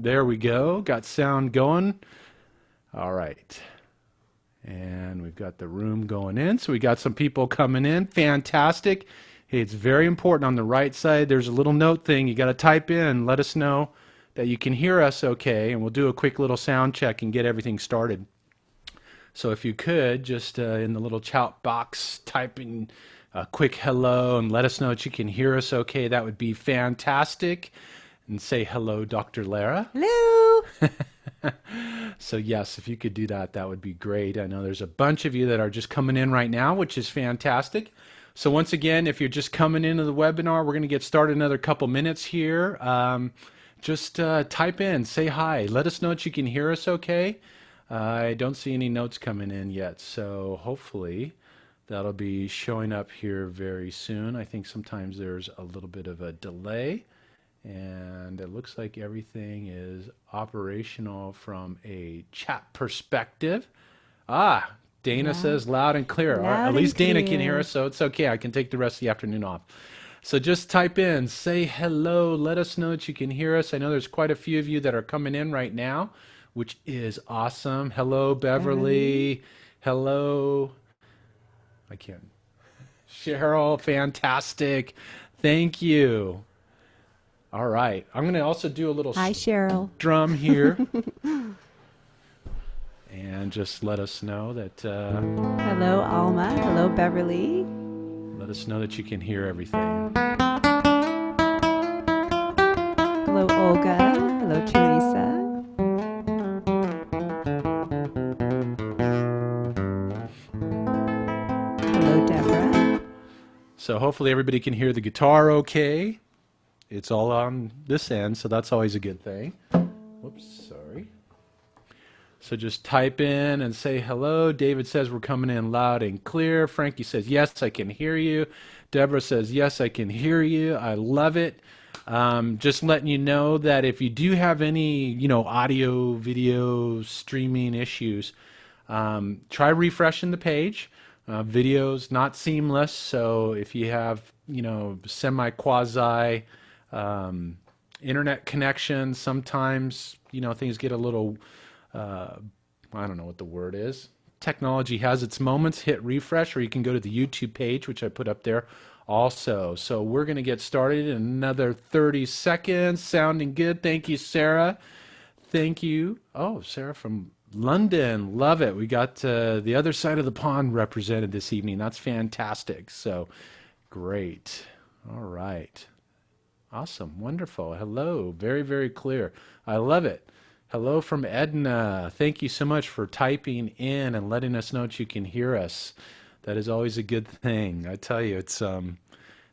There we go. Got sound going. All right. And we've got the room going in. So we got some people coming in. Fantastic. Hey, it's very important on the right side. There's a little note thing. You got to type in. Let us know that you can hear us okay. And we'll do a quick little sound check and get everything started. So if you could, just in the little chat box, type in a quick hello and let us know that you can hear us okay. That would be fantastic. And say hello, Dr. Lara. Hello. So yes, if you could do that, that would be great. I know there's a bunch of you that are just coming in right now, which is fantastic. So once again, if you're just coming into the webinar, we're going to get started in another couple minutes here. Just type in, say hi. Let us know that you can hear us okay. I don't see any notes coming in yet, so hopefully that'll be showing up here very soon. I think sometimes there's a little bit of a delay. And it looks like everything is operational from a chat perspective. Ah, Dana says loud and clear. At least Dana can hear us, so it's okay. I can take the rest of the afternoon off. So just type in, say hello, let us know that you can hear us. I know there's quite a few of you that are coming in right now, which is awesome. Hello, Beverly. Hello. I can't. Cheryl, fantastic. Thank you. All right. I'm going to also do a little Hi, Cheryl. Drum here. And just let us know that... hello, Alma. Hello, Beverly. Let us know that you can hear everything. Hello, Olga. Hello, Teresa. Hello, Deborah. So hopefully everybody can hear the guitar okay. It's all on this end, so that's always a good thing. Whoops, sorry. So just type in and say hello. David says we're coming in loud and clear. Frankie says, yes, I can hear you. Deborah says, yes, I can hear you. I love it. Just letting you know that if you do have any, audio, video, streaming issues, try refreshing the page. Video's not seamless, so if you have, semi-quasi internet connection, sometimes things get a little I don't know what the word is. Technology has its moments. Hit refresh, or you can go to the YouTube page, which I put up there also. So we're going to get started in another 30 seconds. Sounding good. Thank you, Sarah. Thank you. Oh, Sarah from London. Love it. We got the other side of the pond represented this evening. That's fantastic. So great. All right. Awesome. Wonderful. Hello. Very, very clear. I love it. Hello from Edna. Thank you so much for typing in and letting us know that you can hear us. That is always a good thing. I tell you, it's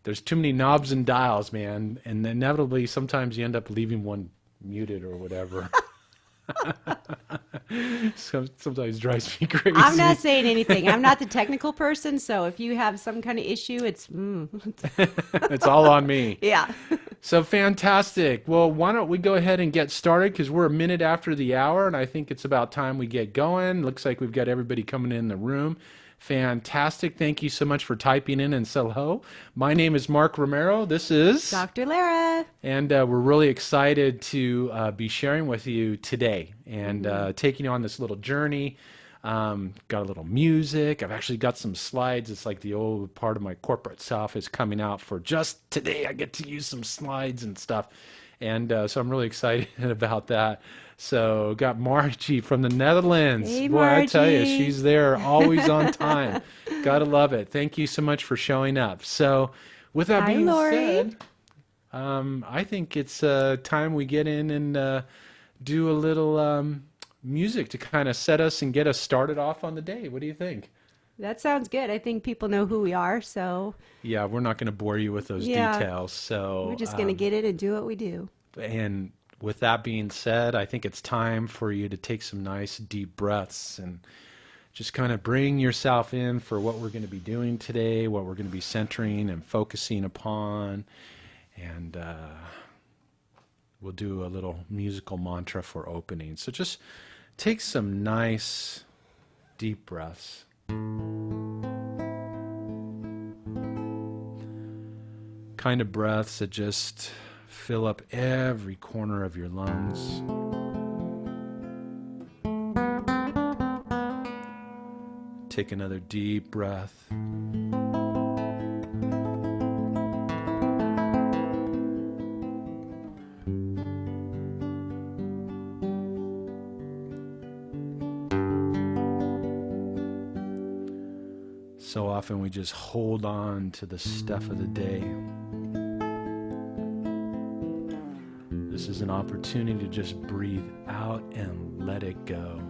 there's too many knobs and dials, man, and inevitably sometimes you end up leaving one muted or whatever. Sometimes drives me crazy. I'm not saying anything. I'm not the technical person, so if you have some kind of issue, it's it's all on me. Yeah. So fantastic. Well, why don't we go ahead and get started, because we're a minute after the hour, and I think it's about time we get going. Looks like we've got everybody coming in the room. Fantastic. Thank you so much for typing in and say hello. My name is Mark Romero. This is Dr. Lara. And we're really excited to be sharing with you today and taking you on this little journey. Got a little music. I've actually got some slides. It's like the old part of my corporate self is coming out for just today. I get to use some slides and stuff. And so I'm really excited about that. So got Margie from the Netherlands. Hey, Boy, I tell you, Margie. she's there always on time. Gotta love it. Thank you so much for showing up. So with that being said, I think it's time we get in and do a little music to kind of set us and get us started off on the day. What do you think? That sounds good. I think people know who we are, so Yeah, we're not going to bore you with those details. So we're just going to get it and do what we do. And with that being said, I think it's time for you to take some nice deep breaths and just kind of bring yourself in for what we're going to be doing today, what we're going to be centering and focusing upon. And we'll do a little musical mantra for opening. So just take some nice deep breaths. Kind of breaths that just fill up every corner of your lungs. Take another deep breath. So often we just hold on to the stuff of the day. This is an opportunity to just breathe out and let it go.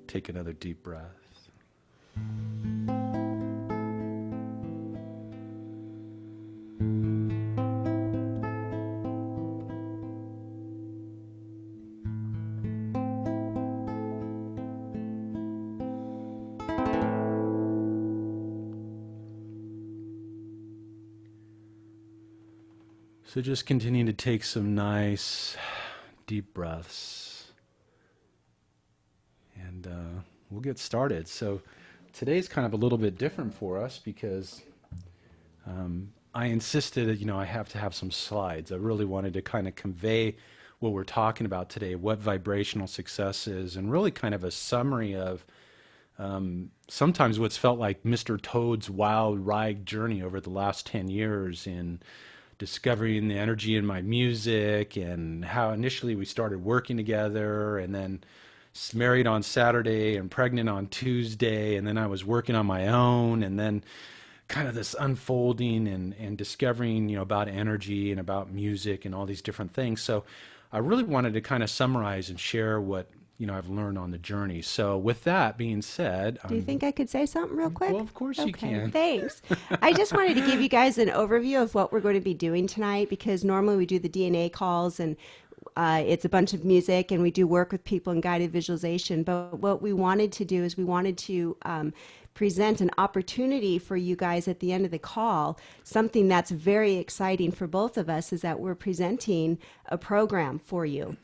Take another deep breath. So just continue to take some nice deep breaths. And we'll get started. So today's kind of a little bit different for us because I insisted, I have to have some slides. I really wanted to kind of convey what we're talking about today, what vibrational success is, and really kind of a summary of sometimes what's felt like Mr. Toad's wild ride journey over the last 10 years in discovering the energy in my music and how initially we started working together and then married on Saturday and pregnant on Tuesday, and then I was working on my own, and then kind of this unfolding and discovering, about energy and about music and all these different things. So I really wanted to kind of summarize and share what, I've learned on the journey. So with that being said... Do you think I could say something real quick? Well, of course you can. Thanks. I just wanted to give you guys an overview of what we're going to be doing tonight, because normally we do the DNA calls and it's a bunch of music and we do work with people in guided visualization. But what we wanted to do is we wanted to present an opportunity for you guys at the end of the call. Something that's very exciting for both of us is that we're presenting a program for you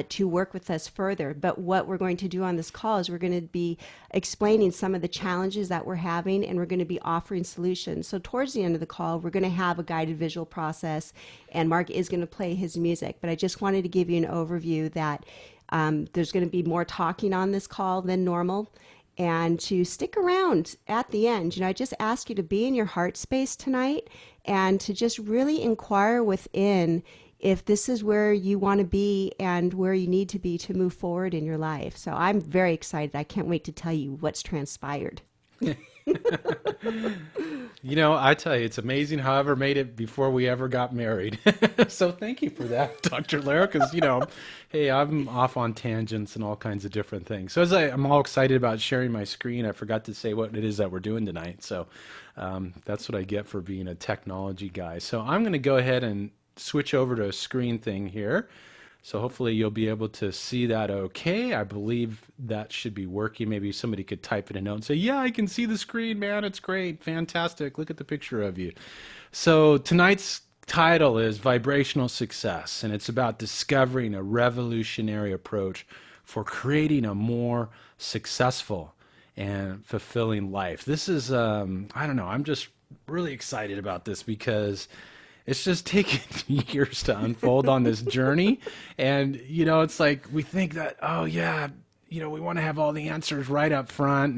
to work with us further. But what we're going to do on this call is we're going to be explaining some of the challenges that we're having, and we're going to be offering solutions. So towards the end of the call, we're going to have a guided visual process, and Mark is going to play his music. But I just wanted to give you an overview that there's going to be more talking on this call than normal, and to stick around at the end. I just ask you to be in your heart space tonight and to just really inquire within if this is where you want to be and where you need to be to move forward in your life. So I'm very excited. I can't wait to tell you what's transpired. I tell you, it's amazing how I ever made it before we ever got married. So thank you for that, Dr. Lara, because, hey, I'm off on tangents and all kinds of different things. So I'm all excited about sharing my screen, I forgot to say what it is that we're doing tonight. So that's what I get for being a technology guy. So I'm going to go ahead and switch over to a screen thing here. So hopefully you'll be able to see that okay. I believe that should be working. Maybe somebody could type in a note and say, yeah, I can see the screen, man. It's great. Fantastic. Look at the picture of you. So tonight's title is Vibrational Success, and it's about discovering a revolutionary approach for creating a more successful and fulfilling life. This is, I don't know, I'm just really excited about this because it's just taken years to unfold on this journey. And, it's like we think that, oh, yeah, we want to have all the answers right up front.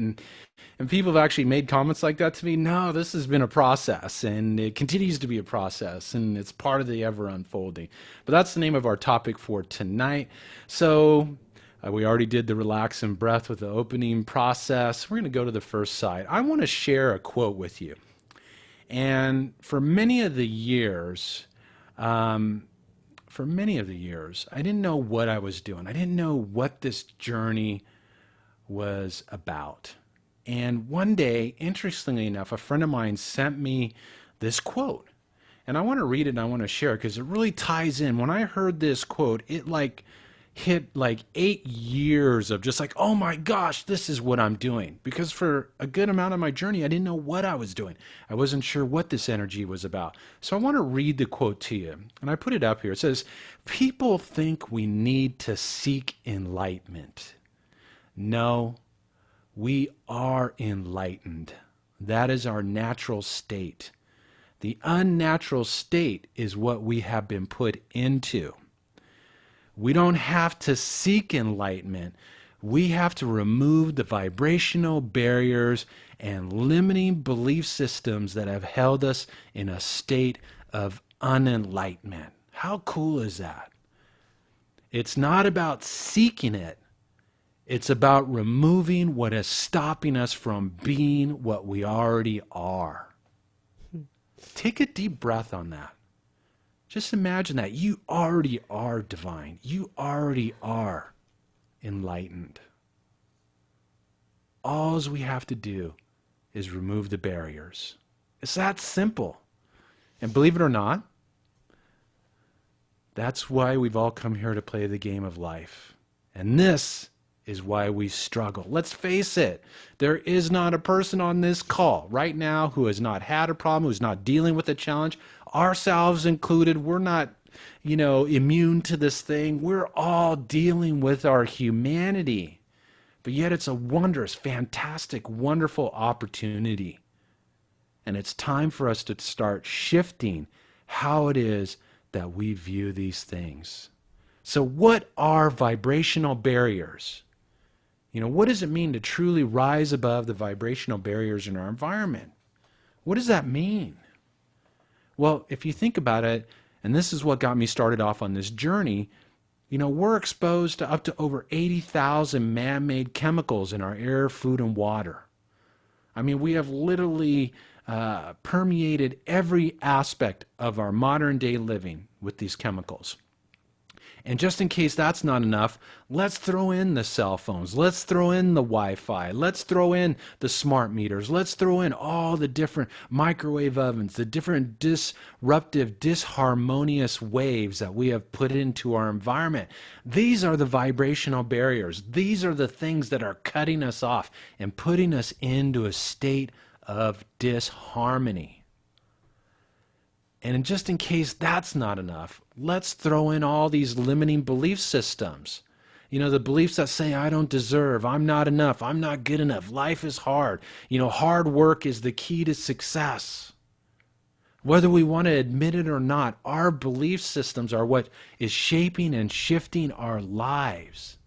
And people have actually made comments like that to me. No, this has been a process and it continues to be a process and it's part of the ever unfolding. But that's the name of our topic for tonight. So we already did the relax and breath with the opening process. We're going to go to the first side. I want to share a quote with you. And for many of the years, I didn't know what I was doing. I didn't know what this journey was about. And one day, interestingly enough, a friend of mine sent me this quote. And I want to read it and I want to share it because it really ties in. When I heard this quote, it hit 8 years of just like, oh my gosh, this is what I'm doing. Because for a good amount of my journey, I didn't know what I was doing. I wasn't sure what this energy was about. So I want to read the quote to you. And I put it up here. It says, people think we need to seek enlightenment. No, we are enlightened. That is our natural state. The unnatural state is what we have been put into. We don't have to seek enlightenment. We have to remove the vibrational barriers and limiting belief systems that have held us in a state of unenlightenment. How cool is that? It's not about seeking it. It's about removing what is stopping us from being what we already are. Take a deep breath on that. Just imagine that you already are divine. You already are enlightened. All we have to do is remove the barriers. It's that simple. And believe it or not, that's why we've all come here to play the game of life. And this is why we struggle. Let's face it, there is not a person on this call right now who has not had a problem, who's not dealing with a challenge, ourselves included. We're not, immune to this thing. We're all dealing with our humanity. But yet it's a wondrous, fantastic, wonderful opportunity. And it's time for us to start shifting how it is that we view these things. So what are vibrational barriers? What does it mean to truly rise above the vibrational barriers in our environment? What does that mean? Well, if you think about it, and this is what got me started off on this journey, we're exposed to up to over 80,000 man-made chemicals in our air, food, and water. I mean, we have literally permeated every aspect of our modern day living with these chemicals. And just in case that's not enough, let's throw in the cell phones. Let's throw in the Wi-Fi. Let's throw in the smart meters. Let's throw in all the different microwave ovens, the different disruptive, disharmonious waves that we have put into our environment. These are the vibrational barriers. These are the things that are cutting us off and putting us into a state of disharmony. And just in case that's not enough, let's throw in all these limiting belief systems. The beliefs that say, I don't deserve, I'm not enough, I'm not good enough, life is hard. Hard work is the key to success. Whether we want to admit it or not, our belief systems are what is shaping and shifting our lives.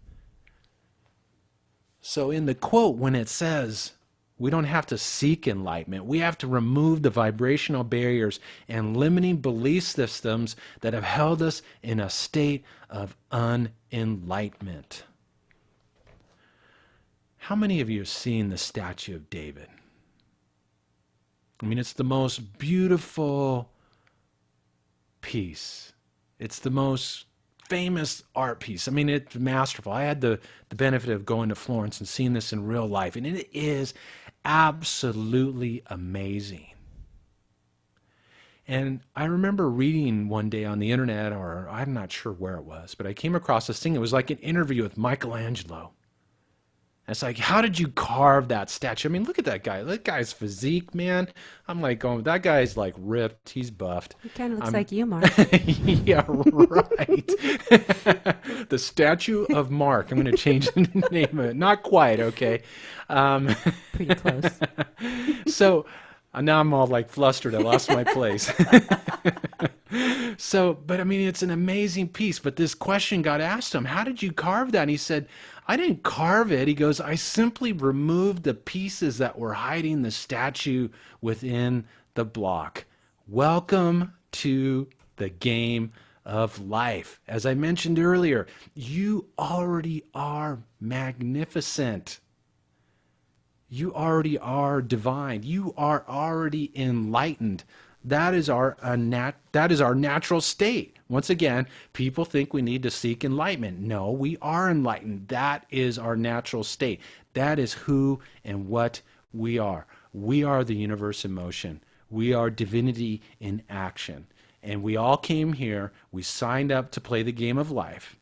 So in the quote, when it says, we don't have to seek enlightenment. We have to remove the vibrational barriers and limiting belief systems that have held us in a state of unenlightenment. How many of you have seen the statue of David? I mean, it's the most beautiful piece. It's the most famous art piece. I mean, it's masterful. I had the benefit of going to Florence and seeing this in real life, and it is absolutely amazing. And I remember reading one day on the internet, or I'm not sure where it was, but I came across this thing. It was like an interview with Michelangelo. And it's like, how did you carve that statue? I mean, look at that guy. That guy's physique, man. I'm like, oh, that guy's like ripped. He's buffed. He kind of looks like you, Mark. Yeah, right. The statue of Mark. I'm going to change the name of it. Not quite, okay. Pretty close. So Now I'm all like flustered. I lost my place. So, but I mean, it's an amazing piece. But this question got asked him, how did you carve that? And he said, I didn't carve it. He goes, I simply removed the pieces that were hiding the statue within the block. Welcome to the game of life. As I mentioned earlier, you already are magnificent. You already are divine. You are already enlightened. That is that is our natural state. Once again, people think we need to seek enlightenment. No, we are enlightened. That is our natural state. That is who and what we are. We are the universe in motion. We are divinity in action. And we all came here, we signed up to play the game of life,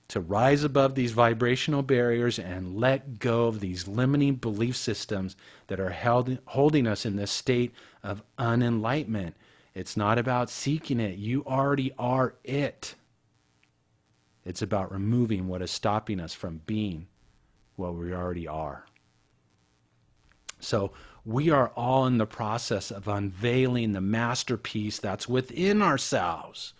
to rise above these vibrational barriers and let go of these limiting belief systems that are holding us in this state of unenlightenment. It's not about seeking it. You already are it. It's about removing what is stopping us from being what we already are. So we are all in the process of unveiling the masterpiece that's within ourselves.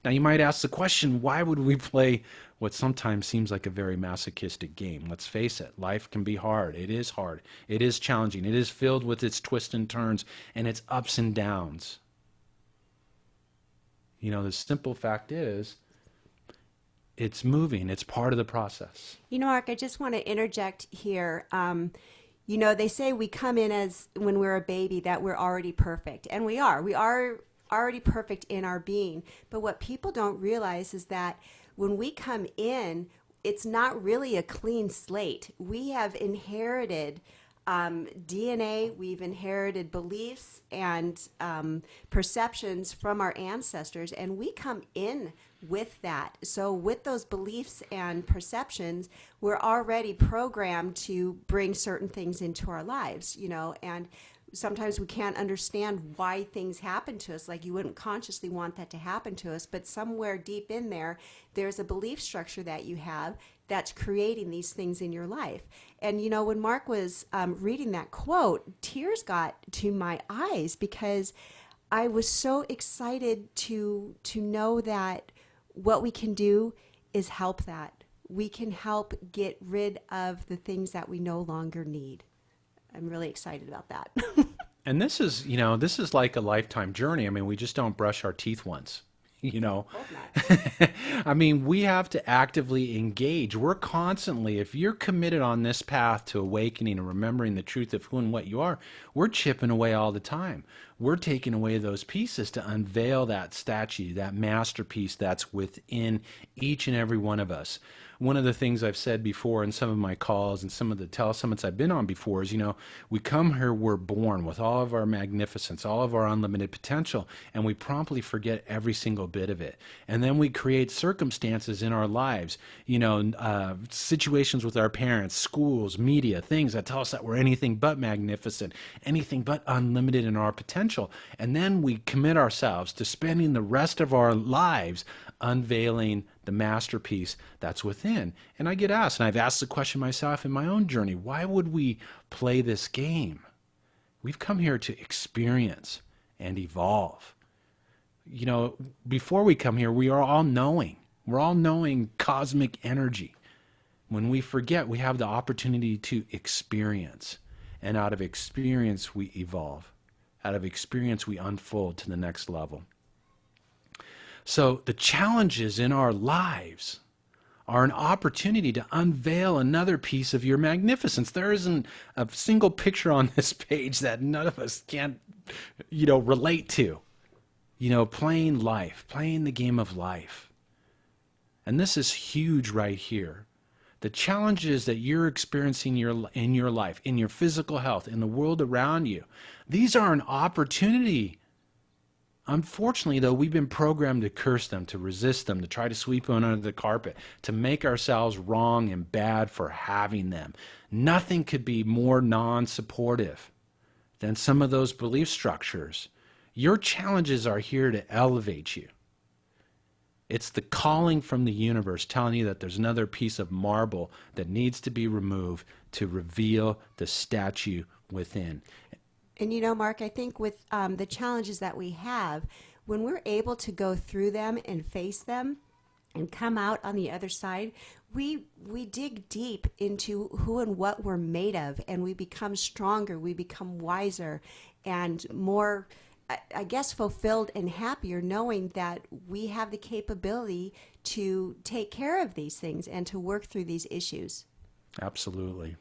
Now you might ask the question, why would we play what sometimes seems like a very masochistic game? Let's face it, life can be hard. It is hard. It is challenging. It is filled with its twists and turns and its ups and downs. You know, the simple fact is, it's moving. It's part of the process. You know, Mark, I just want to interject here. You know, they say we come in as when we're a baby that we're already perfect. And we are. We are already perfect in our being. But what people don't realize is that when we come in, it's not really a clean slate. We have inherited DNA, we've inherited beliefs and perceptions from our ancestors, and we come in with that. So with those beliefs and perceptions, we're already programmed to bring certain things into our lives, you know, and sometimes we can't understand why things happen to us. Like, you wouldn't consciously want that to happen to us, but somewhere deep in there, there's a belief structure that you have that's creating these things in your life. And you know, when Mark was reading that quote, tears got to my eyes because I was so excited to know that what we can do is help that. We can help get rid of the things that we no longer need. I'm really excited about that. And this is, you know, this is like a lifetime journey. I mean, we just don't brush our teeth once, you know. I mean, we have to actively engage. We're constantly, if you're committed on this path to awakening and remembering the truth of who and what you are, we're chipping away all the time. We're taking away those pieces to unveil that statue, that masterpiece that's within each and every one of us. One of the things I've said before in some of my calls and some of the telesummits I've been on before is, you know, we come here, we're born with all of our magnificence, all of our unlimited potential, and we promptly forget every single bit of it. And then we create circumstances in our lives, you know, situations with our parents, schools, media, things that tell us that we're anything but magnificent, anything but unlimited in our potential. And then we commit ourselves to spending the rest of our lives unveiling the masterpiece that's within. And I get asked, and I've asked the question myself in my own journey, why would we play this game? We've come here to experience and evolve. You know, before we come here, we are all knowing. We're all knowing cosmic energy. When we forget, we have the opportunity to experience. And out of experience, we evolve. Out of experience, we unfold to the next level. So the challenges in our lives are an opportunity to unveil another piece of your magnificence. There isn't a single picture on this page that none of us can't, you know, relate to. You know, playing life, playing the game of life. And this is huge right here. The challenges that you're experiencing in your life, in your physical health, in the world around you, these are an opportunity. Unfortunately, though, we've been programmed to curse them, to resist them, to try to sweep them under the carpet, to make ourselves wrong and bad for having them. Nothing could be more non-supportive than some of those belief structures. Your challenges are here to elevate you. It's the calling from the universe telling you that there's another piece of marble that needs to be removed to reveal the statue within. And you know, Mark, I think with the challenges that we have, when we're able to go through them and face them and come out on the other side, we dig deep into who and what we're made of, and we become stronger, we become wiser, and more, I guess, fulfilled and happier, knowing that we have the capability to take care of these things and to work through these issues. Absolutely.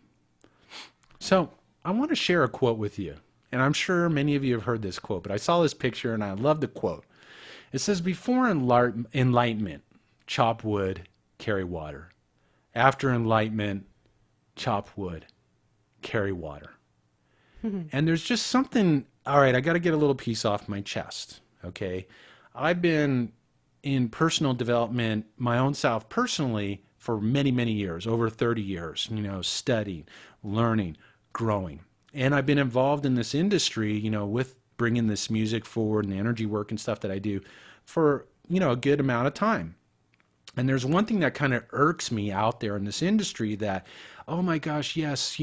So I want to share a quote with you. And I'm sure many of you have heard this quote, but I saw this picture and I love the quote. It says, before enlightenment, chop wood, carry water. After enlightenment, chop wood, carry water. And there's just something, all right, I got to get a little piece off my chest, okay? I've been in personal development, my own self personally, for many, many years, over 30 years, studying, learning, growing. And I've been involved in this industry, with bringing this music forward and the energy work and stuff that I do for, a good amount of time. And there's one thing that kind of irks me out there in this industry that, oh my gosh, yes,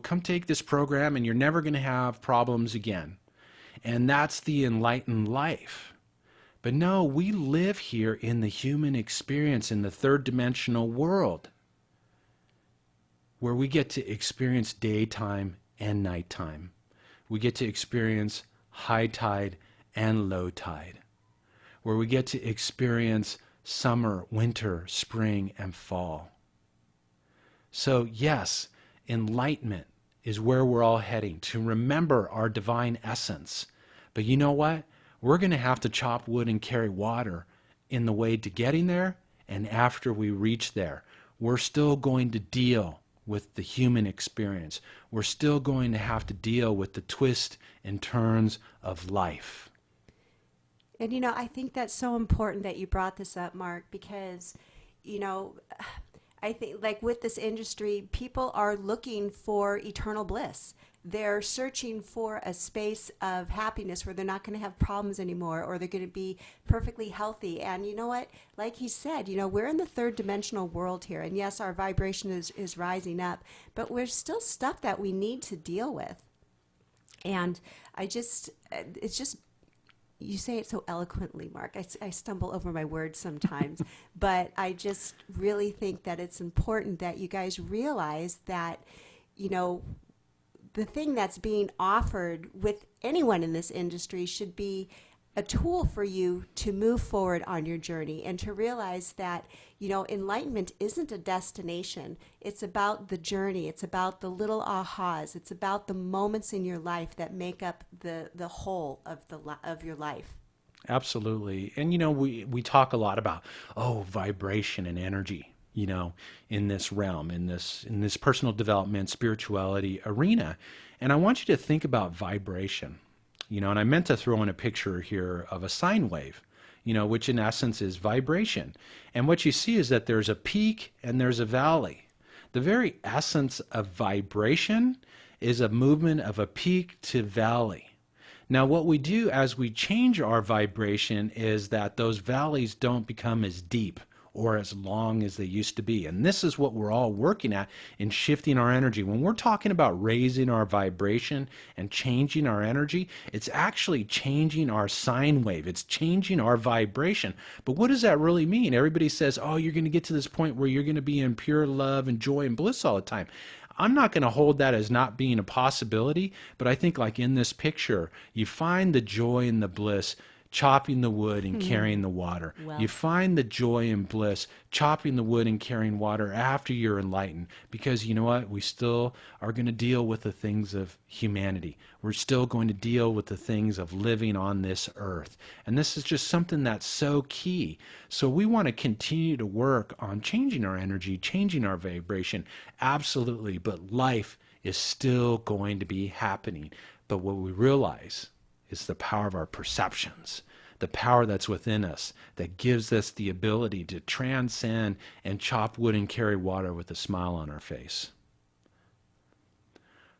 come take this program and you're never going to have problems again. And that's the enlightened life. But no, we live here in the human experience in the third dimensional world where we get to experience daytime and nighttime. We get to experience high tide and low tide, where we get to experience summer, winter, spring, and fall. So yes, enlightenment is where we're all heading, to remember our divine essence. But you know what? We're going to have to chop wood and carry water in the way to getting there, and after we reach there. We're still going to deal with the human experience. We're still going to have to deal with the twists and turns of life. And I think that's so important that you brought this up, Mark, because, I think like with this industry, people are looking for eternal bliss. They're searching for a space of happiness where they're not going to have problems anymore, or they're going to be perfectly healthy. And you know what? Like he said, we're in the third dimensional world here. And yes, our vibration is rising up, but we're still stuff that we need to deal with. And it's just, you say it so eloquently, Mark. I stumble over my words sometimes, but I just really think that it's important that you guys realize that, the thing that's being offered with anyone in this industry should be a tool for you to move forward on your journey, and to realize that, enlightenment isn't a destination. It's about the journey. It's about the little ahas. It's about the moments in your life that make up the whole of your life. Absolutely. And we talk a lot about vibration and energy, in this realm, in this personal development, spirituality arena. And I want you to think about vibration. And I meant to throw in a picture here of a sine wave, which in essence is vibration. And what you see is that there's a peak and there's a valley. The very essence of vibration is a movement of a peak to valley. Now, what we do as we change our vibration is that those valleys don't become as deep or as long as they used to be. And this is what we're all working at in shifting our energy. When we're talking about raising our vibration and changing our energy, it's actually changing our sine wave. It's changing our vibration. But what does that really mean? Everybody says, you're going to get to this point where you're going to be in pure love and joy and bliss all the time. I'm not going to hold that as not being a possibility, but I think like in this picture, you find the joy and the bliss chopping the wood and carrying the water. Well, you find the joy and bliss chopping the wood and carrying water after you're enlightened, because you know what? We still are going to deal with the things of humanity. We're still going to deal with the things of living on this earth. And this is just something that's so key. So we want to continue to work on changing our energy, changing our vibration. Absolutely. But life is still going to be happening. But what we realize is the power of our perceptions, the power that's within us that gives us the ability to transcend and chop wood and carry water with a smile on our face.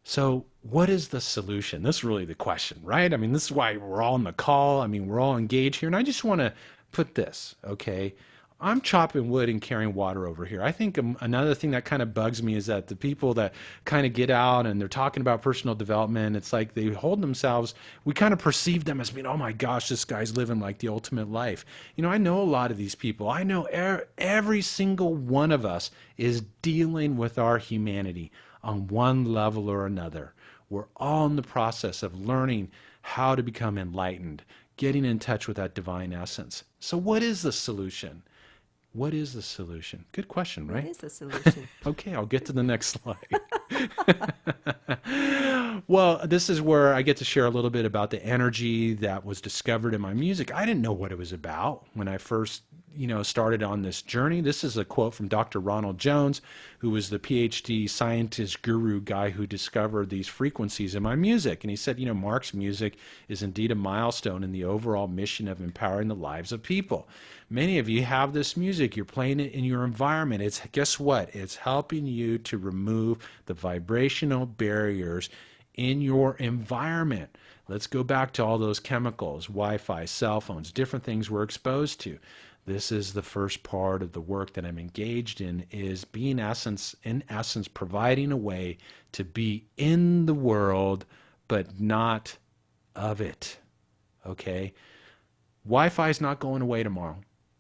So what is the solution? This is really the question, right? I mean, this is why we're all on the call. I mean, we're all engaged here. And I just want to put this, okay? I'm chopping wood and carrying water over here. I think another thing that kind of bugs me is that the people that kind of get out and they're talking about personal development, it's like they hold themselves, we kind of perceive them as being, oh my gosh, this guy's living like the ultimate life. You know, I know a lot of these people. I know every single one of us is dealing with our humanity on one level or another. We're all in the process of learning how to become enlightened, getting in touch with that divine essence. So, what is the solution? What is the solution? Good question, What right? is the solution? Okay, I'll get to the next slide. Well, this is where I get to share a little bit about the energy that was discovered in my music. I didn't know what it was about when I first, started on this journey. This is a quote from Dr. Ronald Jones, who was the PhD scientist guru guy who discovered these frequencies in my music. And he said, Mark's music is indeed a milestone in the overall mission of empowering the lives of people. Many of you have this music, you're playing it in your environment. It's, guess what? It's helping you to remove the vibrational barriers in your environment. Let's go back to all those chemicals, Wi-Fi, cell phones, different things we're exposed to. This is the first part of the work that I'm engaged in, is being in essence, providing a way to be in the world, but not of it. Okay? Wi-Fi is not going away tomorrow.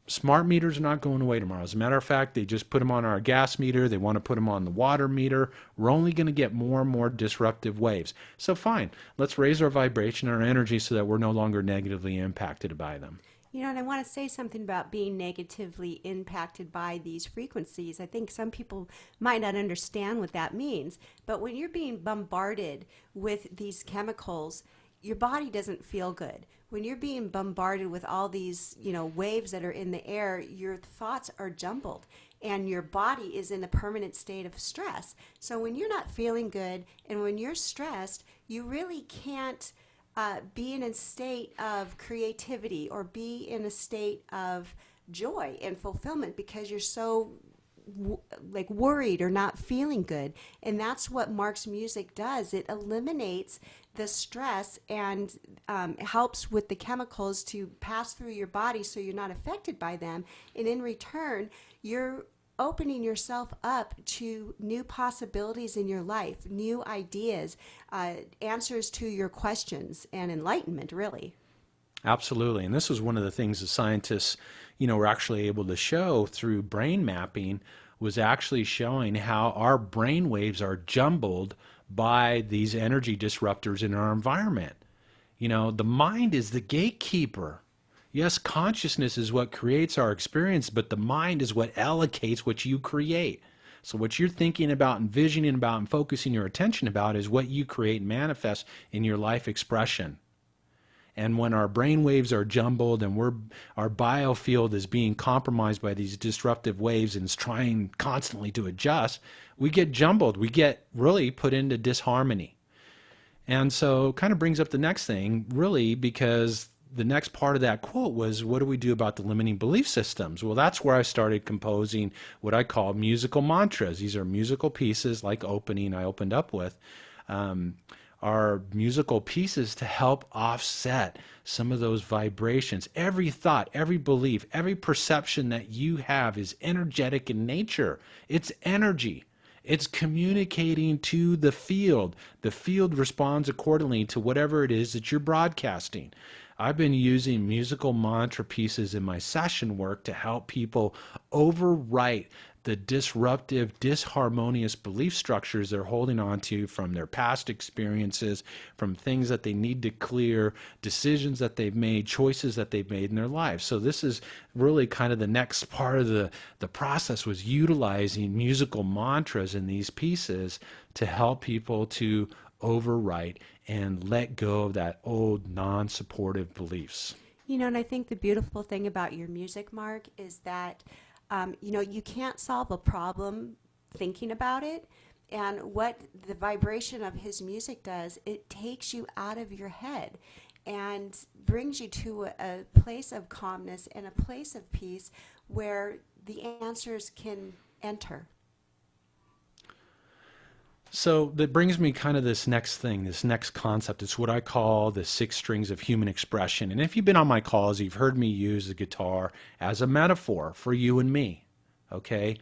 Smart meters are not going away tomorrow. As a matter of fact, they just put them on our gas meter. They want to put them on the water meter. We're only going to get more and more disruptive waves. So fine, let's raise our vibration, our energy, so that we're no longer negatively impacted by them. And I want to say something about being negatively impacted by these frequencies. I think some people might not understand what that means, but when you're being bombarded with these chemicals, your body doesn't feel good. When you're being bombarded with all these, waves that are in the air, your thoughts are jumbled and your body is in a permanent state of stress. So when you're not feeling good and when you're stressed, you really can't be in a state of creativity or be in a state of joy and fulfillment because you're so worried or not feeling good. And that's what Mark's music does. It eliminates the stress and helps with the chemicals to pass through your body so you're not affected by them. And in return, you're opening yourself up to new possibilities in your life, new ideas, answers to your questions, and enlightenment, really. Absolutely. And this was one of the things the scientists, were actually able to show through brain mapping, was actually showing how our brain waves are jumbled by these energy disruptors in our environment. The mind is the gatekeeper. Yes, consciousness is what creates our experience, but the mind is what allocates what you create. So what you're thinking about, envisioning about, and focusing your attention about is what you create and manifest in your life expression. And when our brain waves are jumbled and our biofield is being compromised by these disruptive waves and is trying constantly to adjust, we get jumbled. We get really put into disharmony. And so it kind of brings up the next thing, really, because the next part of that quote was, what do we do about the limiting belief systems? Well, that's where I started composing what I call musical mantras. These are musical pieces like opening I opened up with. Are musical pieces to help offset some of those vibrations. Every thought, every belief, every perception that you have is energetic in nature. It's energy. It's communicating to the field. The field responds accordingly to whatever it is that you're broadcasting. I've been using musical mantra pieces in my session work to help people overwrite the disruptive, disharmonious belief structures they're holding on to from their past experiences, from things that they need to clear, decisions that they've made, choices that they've made in their lives. So this is really kind of the next part of the process, was utilizing musical mantras in these pieces to help people to overwrite and let go of that old non-supportive beliefs. And I think the beautiful thing about your music, Mark, is that you can't solve a problem thinking about it. And what the vibration of his music does, it takes you out of your head and brings you to a place of calmness and a place of peace where the answers can enter. So that brings me kind of this next thing, this next concept. It's what I call the six strings of human expression. And if you've been on my calls, you've heard me use the guitar as a metaphor for you and me. Okay?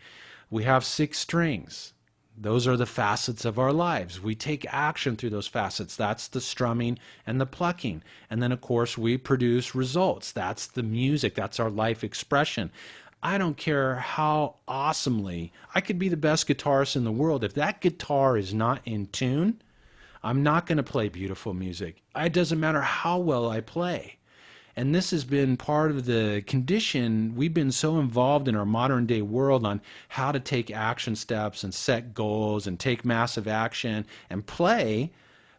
We have six strings. Those are the facets of our lives. We take action through those facets. That's the strumming and the plucking. And then, of course, we produce results. That's the music. That's our life expression. I don't care how awesomely I could be the best guitarist in the world. If that guitar is not in tune, I'm not going to play beautiful music. It doesn't matter how well I play. And this has been part of the condition. We've been so involved in our modern day world on how to take action steps and set goals and take massive action and play,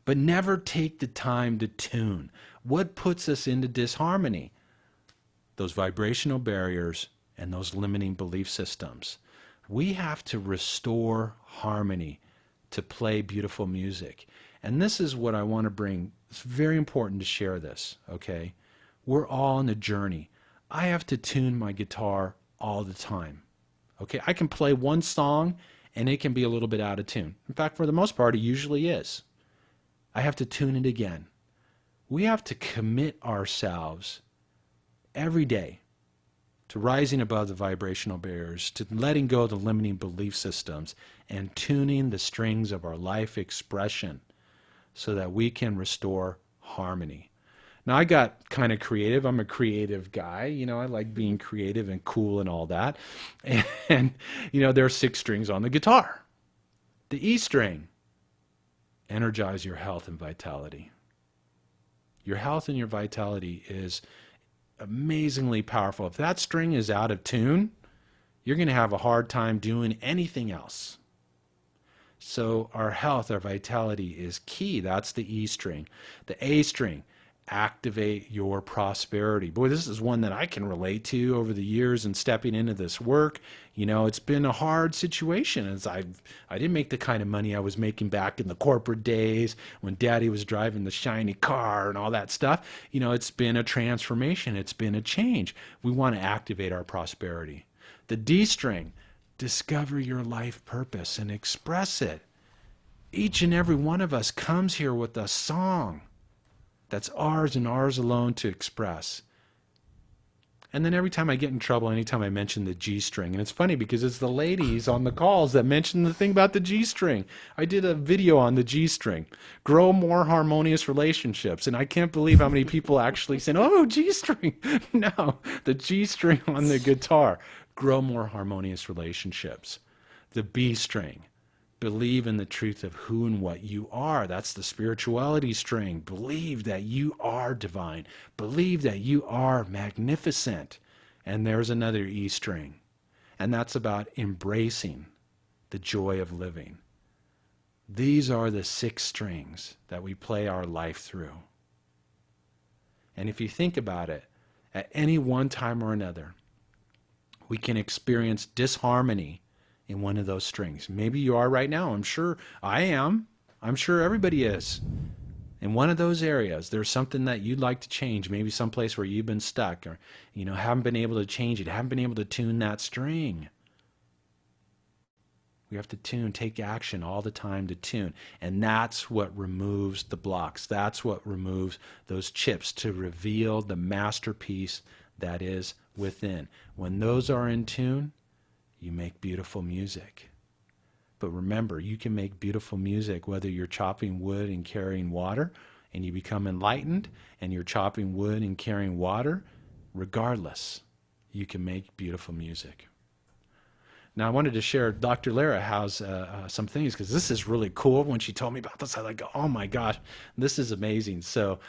but never take the time to tune. What puts us into disharmony? Those vibrational barriers and those limiting belief systems. We have to restore harmony to play beautiful music. And this is what I want to bring. It's very important to share this, okay? We're all on a journey. I have to tune my guitar all the time. Okay, I can play one song and it can be a little bit out of tune. In fact, for the most part, it usually is. I have to tune it again. We have to commit ourselves every day to rising above the vibrational barriers, to letting go of the limiting belief systems, and tuning the strings of our life expression so that we can restore harmony. Now, I got kind of creative. I'm a creative guy. You know, I like being creative and cool and all that. And, you know, there are six strings on the guitar. The E string, energize your health and vitality. Your health and your vitality is amazingly powerful. If that string is out of tune, you're going to have a hard time doing anything else. So our health, our vitality is key. That's the E string. The A string, activate your prosperity. Boy, this is one that I can relate to over the years and stepping into this work. You know, it's been a hard situation as I didn't make the kind of money I was making back in the corporate days when Daddy was driving the shiny car and all that stuff. You know, it's been a transformation. It's been a change. We want to activate our prosperity. The D string, discover your life purpose and express it. Each and every one of us comes here with a song that's ours and ours alone to express. And then every time I get in trouble, anytime I mention the G string, and it's funny because it's the ladies on the calls that mention the thing about the G string. I did a video on the G string, grow more harmonious relationships, and I can't believe how many people actually said, oh, G string. No, the G string on the guitar, grow more harmonious relationships. The B string, believe in the truth of who and what you are. That's the spirituality string. Believe that you are divine. Believe that you are magnificent. And there's another E string. And that's about embracing the joy of living. These are the six strings that we play our life through. And if you think about it, at any one time or another, we can experience disharmony in one of those strings. Maybe you are right now. I'm sure I am. I'm sure everybody is. In one of those areas, there's something that you'd like to change, maybe someplace where you've been stuck or, you know, haven't been able to change it, haven't been able to tune that string. We have to tune, take action all the time to tune. And that's what removes the blocks. That's what removes those chips to reveal the masterpiece that is within. When those are in tune, you make beautiful music. But remember, you can make beautiful music whether you're chopping wood and carrying water and you become enlightened and you're chopping wood and carrying water. Regardless, you can make beautiful music. Now, I wanted to share, Dr. Lara has some things because this is really cool. When she told me about this, I was like, oh my gosh, this is amazing. So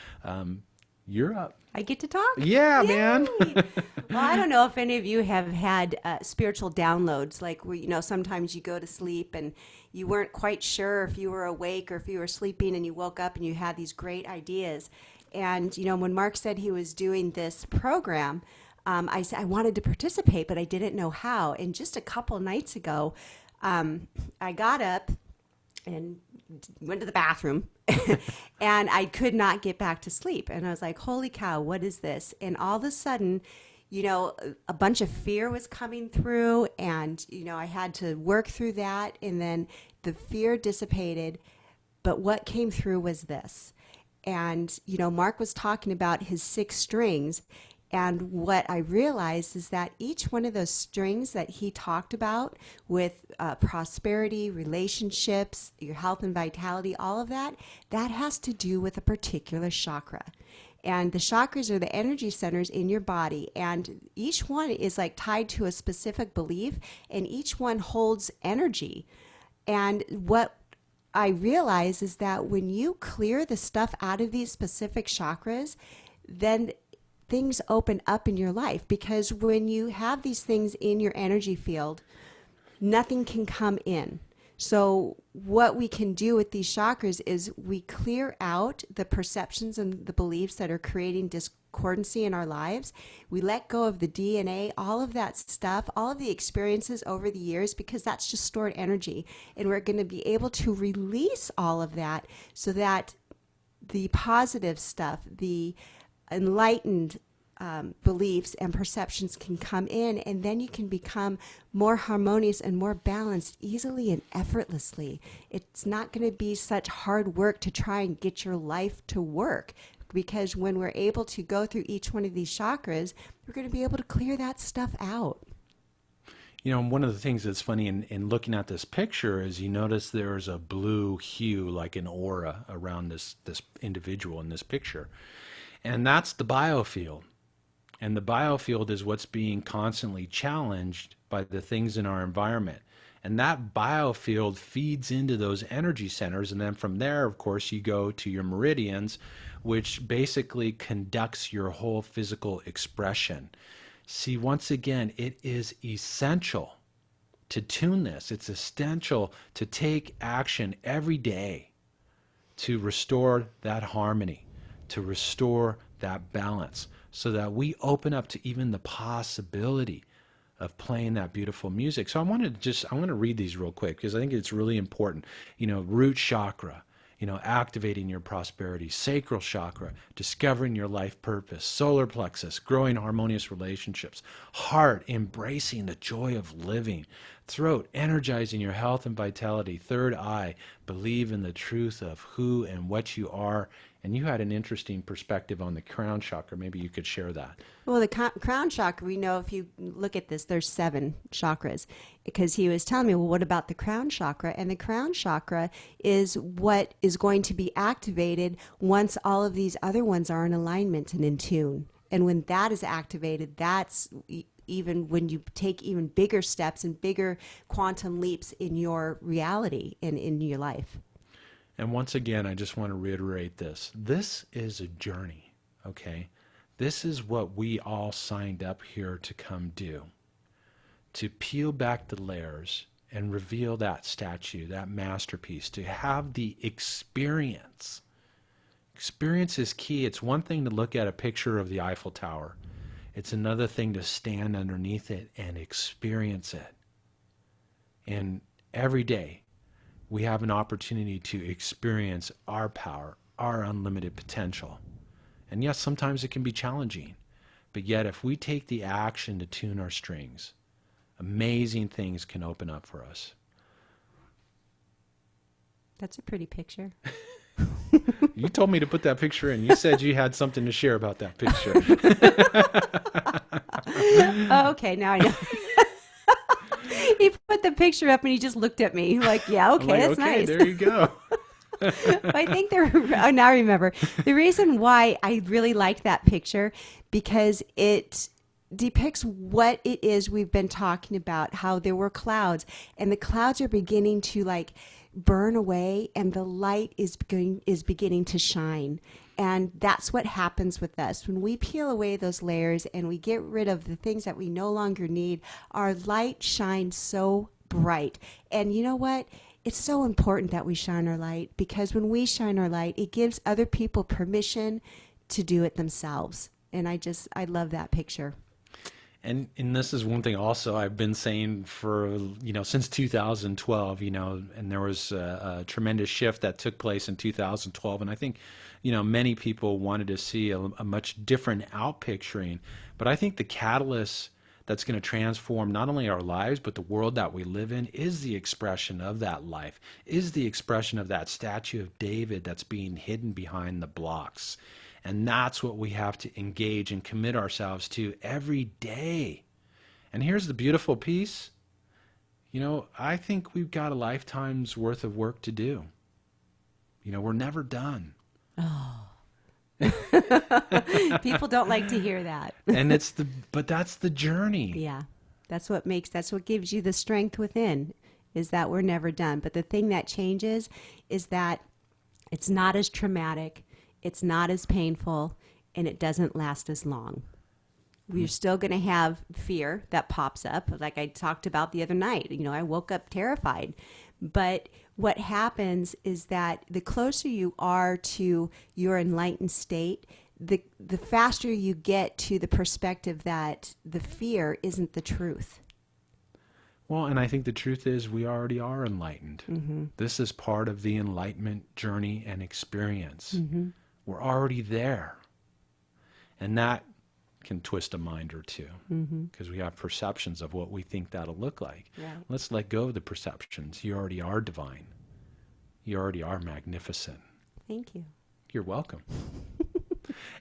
you're up. I get to talk? Yeah, Yay! man. Well, I don't know if any of you have had spiritual downloads, like where, you know, sometimes you go to sleep and you weren't quite sure if you were awake or if you were sleeping, and you woke up and you had these great ideas. And, you know, when Mark said he was doing this program, I said I wanted to participate, but I didn't know how. And just a couple nights ago, I got up and went to the bathroom and I could not get back to sleep. And I was like, holy cow, what is this? And all of a sudden, a bunch of fear was coming through, and, I had to work through that. And then the fear dissipated. But what came through was this. And, Mark was talking about his 6 strings. And what I realized is that each one of those strings that he talked about with prosperity, relationships, your health and vitality, all of that, that has to do with a particular chakra. And the chakras are the energy centers in your body. And each one is like tied to a specific belief, and each one holds energy. And what I realize is that when you clear the stuff out of these specific chakras, then things open up in your life, because when you have these things in your energy field, nothing can come in. So what we can do with these chakras is we clear out the perceptions and the beliefs that are creating discordancy in our lives. We let go of the DNA, all of that stuff, all of the experiences over the years, because that's just stored energy. And we're going to be able to release all of that so that the positive stuff, the enlightened beliefs and perceptions can come in, and then you can become more harmonious and more balanced easily and effortlessly. It's not going to be such hard work to try and get your life to work, because when we're able to go through each one of these chakras, we're going to be able to clear that stuff out. One of the things that's funny in looking at this picture is you notice there's a blue hue, like an aura around this individual in this picture. And that's the biofield. And the biofield is what's being constantly challenged by the things in our environment. And that biofield feeds into those energy centers. And then from there, of course, you go to your meridians, which basically conducts your whole physical expression. See, once again, it is essential to tune this. It's essential to take action every day to restore that harmony, to restore that balance, so that we open up to even the possibility of playing that beautiful music. So I want to read these real quick, because I think it's really important. Root chakra, activating your prosperity; sacral chakra, discovering your life purpose; solar plexus, growing harmonious relationships; heart, embracing the joy of living; throat, energizing your health and vitality; third eye, believe in the truth of who and what you are. And you had an interesting perspective on the crown chakra. Maybe you could share that. Well, the crown chakra, we know, if you look at this, there's 7 chakras, because he was telling me, well, what about the crown chakra? And the crown chakra is what is going to be activated once all of these other ones are in alignment and in tune. And when that is activated, that's even when you take even bigger steps and bigger quantum leaps in your reality and in your life. And once again, I just want to reiterate this. This is a journey, okay? This is what we all signed up here to come do. To peel back the layers and reveal that statue, that masterpiece, to have the experience. Experience is key. It's one thing to look at a picture of the Eiffel Tower. It's another thing to stand underneath it and experience it. And every day, we have an opportunity to experience our power, our unlimited potential. And yes, sometimes it can be challenging, but yet if we take the action to tune our strings, amazing things can open up for us. That's a pretty picture. You told me to put that picture in. You said you had something to share about that picture. Oh, okay, now I know. He put the picture up and he just looked at me like, yeah, okay, that's okay, nice. There you go. I think now I remember the reason why I really liked that picture, because it depicts what it is we've been talking about, how there were clouds, and the clouds are beginning to like burn away, and the light is beginning to shine. And that's what happens with us. When we peel away those layers and we get rid of the things that we no longer need, our light shines so bright. And you know what? It's so important that we shine our light, because when we shine our light, it gives other people permission to do it themselves. And I love that picture. And this is one thing also I've been saying for, since 2012, and there was a tremendous shift that took place in 2012. And I think, many people wanted to see a much different outpicturing. But I think the catalyst that's going to transform not only our lives, but the world that we live in is the expression of that life, is the expression of that statue of David that's being hidden behind the blocks. And that's what we have to engage and commit ourselves to every day. And here's the beautiful piece. I think we've got a lifetime's worth of work to do. We're never done. Oh. People don't like to hear that. But that's the journey. Yeah. That's what gives you the strength within, is that we're never done. But the thing that changes is that it's not as traumatic, it's not as painful, and it doesn't last as long. We're still going to have fear that pops up, like I talked about the other night. I woke up terrified. But what happens is that the closer you are to your enlightened state, the faster you get to the perspective that the fear isn't the truth. Well, and I think the truth is we already are enlightened. Mm-hmm. This is part of the enlightenment journey and experience. Mm-hmm. We're already there. And that can twist a mind or two, because we have perceptions of what we think that'll look like. Right. Let's let go of the perceptions. You already are divine. You already are magnificent. Thank you. You're welcome.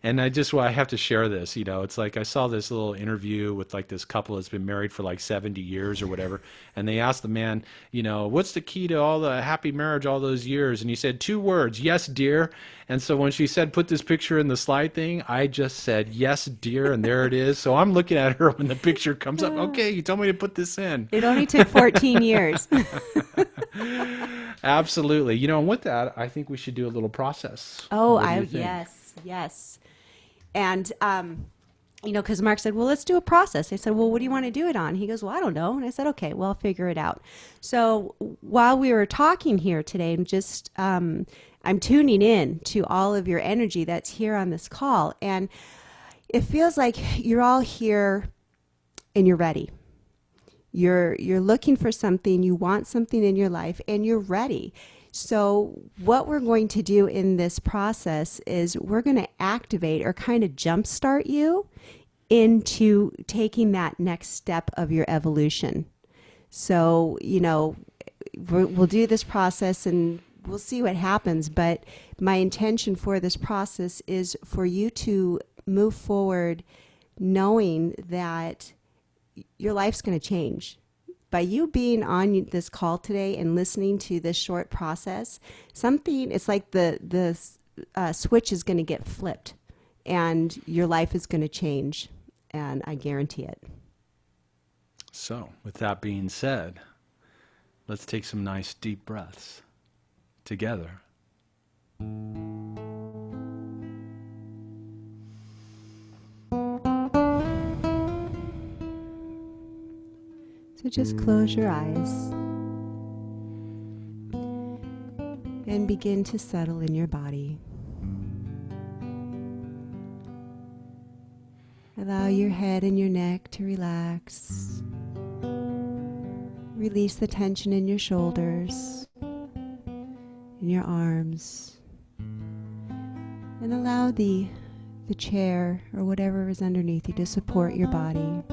And I have to share this, it's like I saw this little interview with like this couple that's been married for like 70 years or whatever. And they asked the man, what's the key to all the happy marriage all those years? And he said 2 words, yes, dear. And so when she said, put this picture in the slide thing, I just said, yes, dear. And there it is. So I'm looking at her when the picture comes up. Okay, you told me to put this in. It only took 14 years. Absolutely. And with that, I think we should do a little process. Yes. And, because Mark said, well, let's do a process. I said, well, what do you want to do it on? He goes, well, I don't know. And I said, okay, well, I'll figure it out. So while we were talking here today, I'm tuning in to all of your energy that's here on this call. And it feels like you're all here and you're ready. You're looking for something, you want something in your life, and you're ready. So what we're going to do in this process is we're going to activate or kind of jumpstart you into taking that next step of your evolution. So, we'll do this process and we'll see what happens. But my intention for this process is for you to move forward knowing that your life's going to change. By you being on this call today and listening to this short process, it's like the switch is going to get flipped and your life is going to change, and I guarantee it. So, with that being said, let's take some nice deep breaths together. So just close your eyes and begin to settle in your body. Allow your head and your neck to relax. Release the tension in your shoulders, in your arms, and allow the chair or whatever is underneath you to support your body.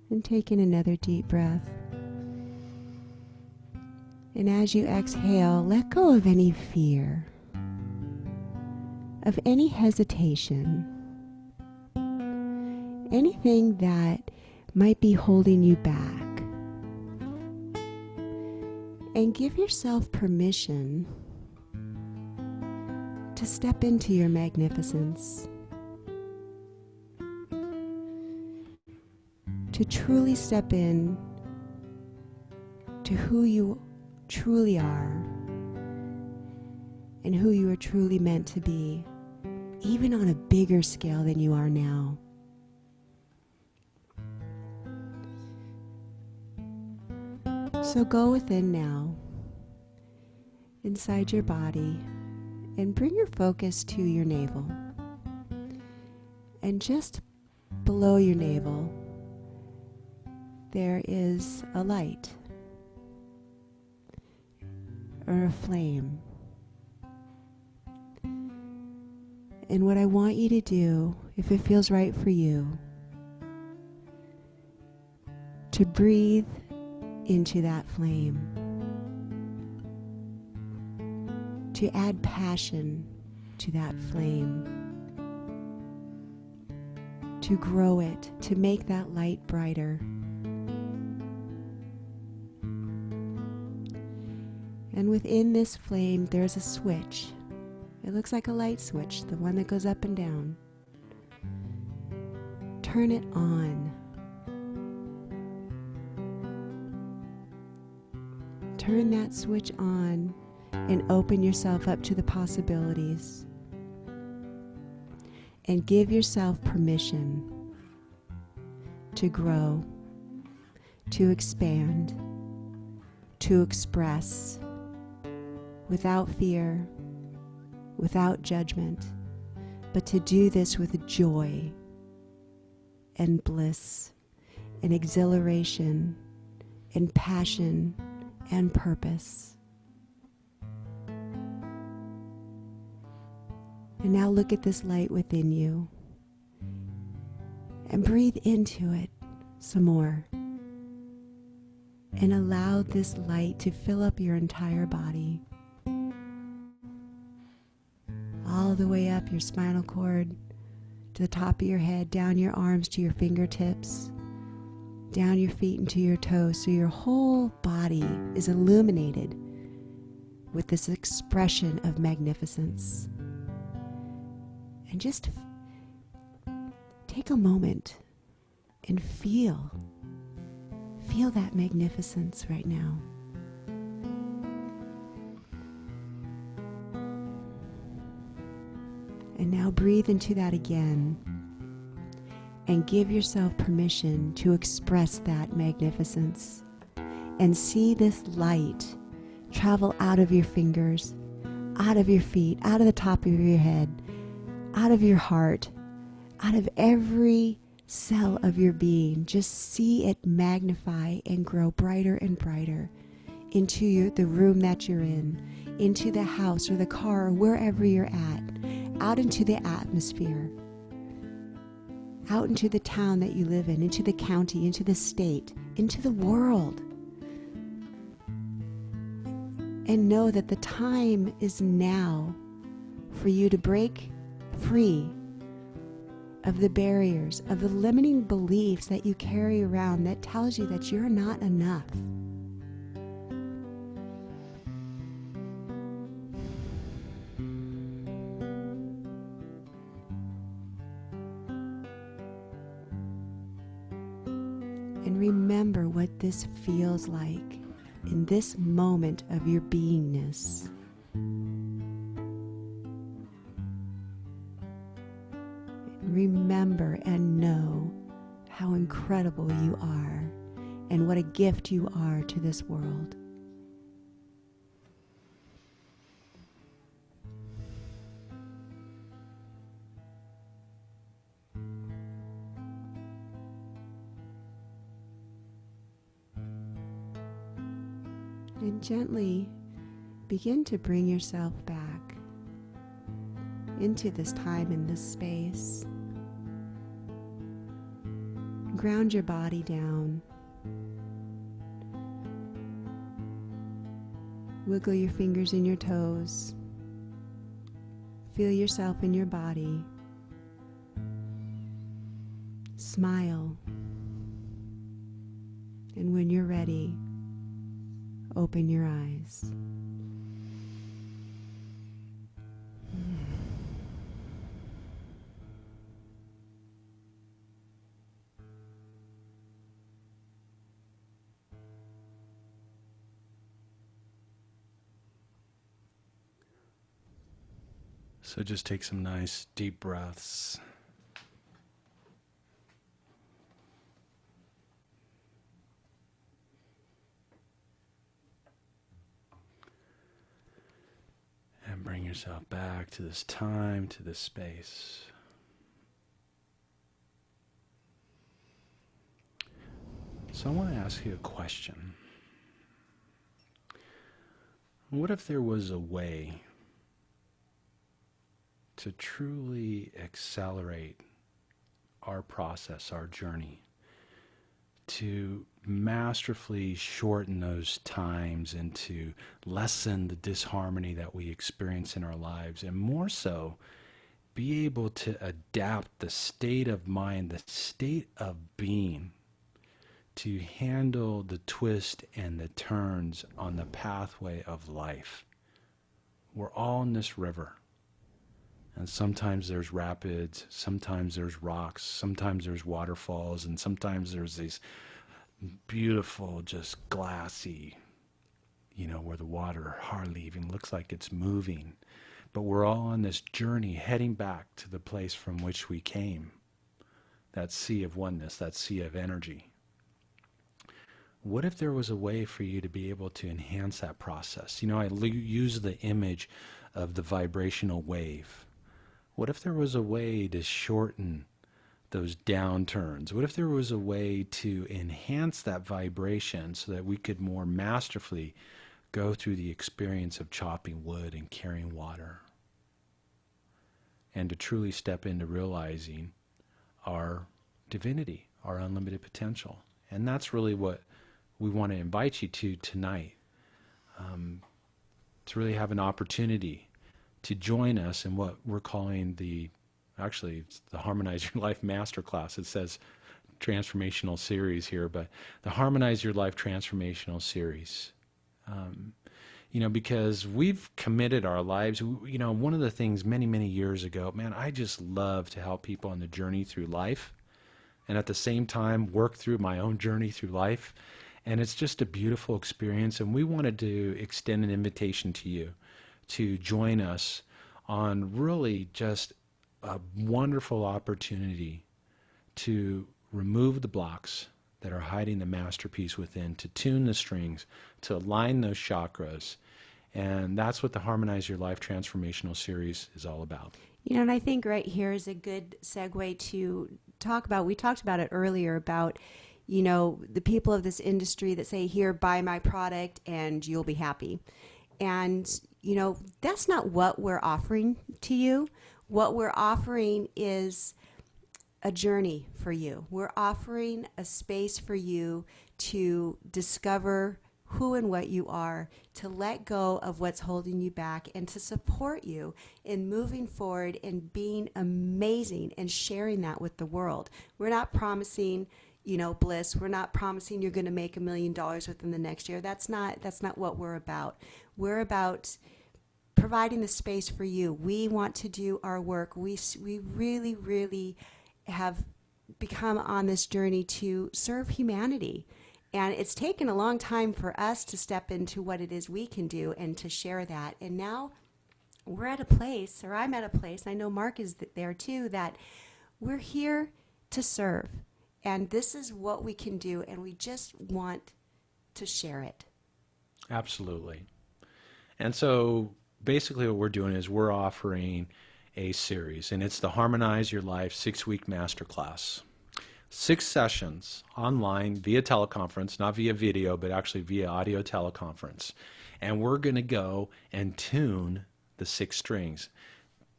And take in another deep breath. And as you exhale, let go of any fear, of any hesitation, anything that might be holding you back. And give yourself permission to step into your magnificence. To truly step in to who you truly are and who you are truly meant to be, even on a bigger scale than you are now. So go within now inside your body and bring your focus to your navel. And just below your navel, there is a light or a flame. And what I want you to do, if it feels right for you, to breathe into that flame, to add passion to that flame, to grow it, to make that light brighter. And within this flame, there's a switch. It looks like a light switch, the one that goes up and down. Turn it on. Turn that switch on and open yourself up to the possibilities. And give yourself permission to grow, to expand, to express without fear, without judgment, but to do this with joy and bliss and exhilaration and passion and purpose. And now look at this light within you and breathe into it some more. And allow this light to fill up your entire body. All the way up your spinal cord, to the top of your head, down your arms to your fingertips, down your feet into your toes, so your whole body is illuminated with this expression of magnificence. And just take a moment and feel that magnificence right now. And now breathe into that again and give yourself permission to express that magnificence and see this light travel out of your fingers, out of your feet, out of the top of your head, out of your heart, out of every cell of your being. Just see it magnify and grow brighter and brighter into the room that you're in, into the house or the car or wherever you're at, out into the atmosphere, out into the town that you live in, into the county, into the state, into the world. And know that the time is now for you to break free of the barriers, of the limiting beliefs that you carry around that tells you that you're not enough. And remember what this feels like in this moment of your beingness. Remember and know how incredible you are and what a gift you are to this world. And gently begin to bring yourself back into this time and this space. Ground your body down. Wiggle your fingers and your toes. Feel yourself in your body. Smile. And when you're ready, open your eyes. So just take some nice deep breaths. bring yourself back to this time, to this space. So I want to ask you a question. What if there was a way to truly accelerate our process, our journey, to masterfully shorten those times and to lessen the disharmony that we experience in our lives, and more so, be able to adapt the state of mind, the state of being, to handle the twist and the turns on the pathway of life. We're all in this river. And sometimes there's rapids, sometimes there's rocks, sometimes there's waterfalls, and sometimes there's these beautiful, just glassy, where the water hardly even looks like it's moving. But we're all on this journey heading back to the place from which we came. That sea of oneness, that sea of energy. What if there was a way for you to be able to enhance that process? I use the image of the vibrational wave. What if there was a way to shorten those downturns? What if there was a way to enhance that vibration so that we could more masterfully go through the experience of chopping wood and carrying water? And to truly step into realizing our divinity, our unlimited potential. And that's really what we want to invite you to tonight. To really have an opportunity to join us in what we're calling it's the Harmonize Your Life masterclass. It says transformational series here, but the Harmonize Your Life transformational series. Because we've committed our lives. One of the things many years ago, man, I just love to help people on the journey through life, and at the same time work through my own journey through life. And it's just a beautiful experience, and we wanted to extend an invitation to you to join us on really just a wonderful opportunity to remove the blocks that are hiding the masterpiece within, to tune the strings, to align those chakras. And that's what the Harmonize Your Life transformational series is all about. And I think right here is a good segue to talk about, we talked about it earlier, about the people of this industry that say, here, buy my product and you'll be happy. And that's not what we're offering to you. What we're offering is a journey for you. We're offering a space for you to discover who and what you are, to let go of what's holding you back, and to support you in moving forward and being amazing and sharing that with the world. We're not promising bliss. We're not promising you're going to make $1 million within the next year. That's not what we're about. We're about providing the space for you. We want to do our work. We really have become on this journey to serve humanity. And it's taken a long time for us to step into what it is we can do and to share that. And now we're at a place, or I'm at a place, I know Mark is there too, that we're here to serve. And this is what we can do, and we just want to share it. Absolutely. And so basically what we're doing is we're offering a series, and it's the Harmonize Your Life 6-week masterclass. 6 sessions online via teleconference, not via video, but actually via audio teleconference. And we're going to go and tune the 6 strings.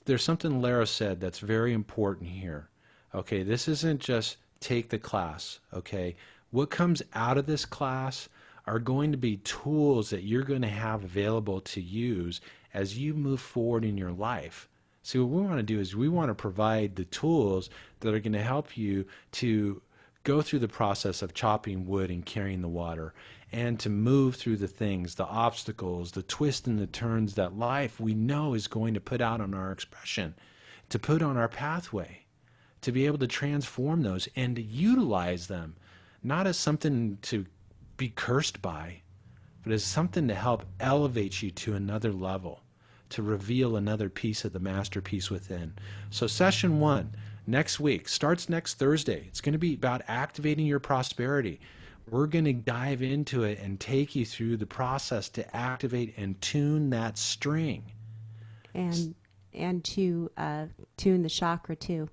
There's something Lara said that's very important here. Okay, this isn't just take the class, okay? What comes out of this class are going to be tools that you're going to have available to use as you move forward in your life. See, what we want to do is we want to provide the tools that are going to help you to go through the process of chopping wood and carrying the water, and to move through the things, the obstacles, the twists and the turns that life we know is going to put out on our expression, to put on our pathway, to be able to transform those and to utilize them, not as something to be cursed by, but as something to help elevate you to another level, to reveal another piece of the masterpiece within. So session 1 next week starts next Thursday. It's going to be about activating your prosperity. We're going to dive into it and take you through the process to activate and tune that string. and to tune the chakra too.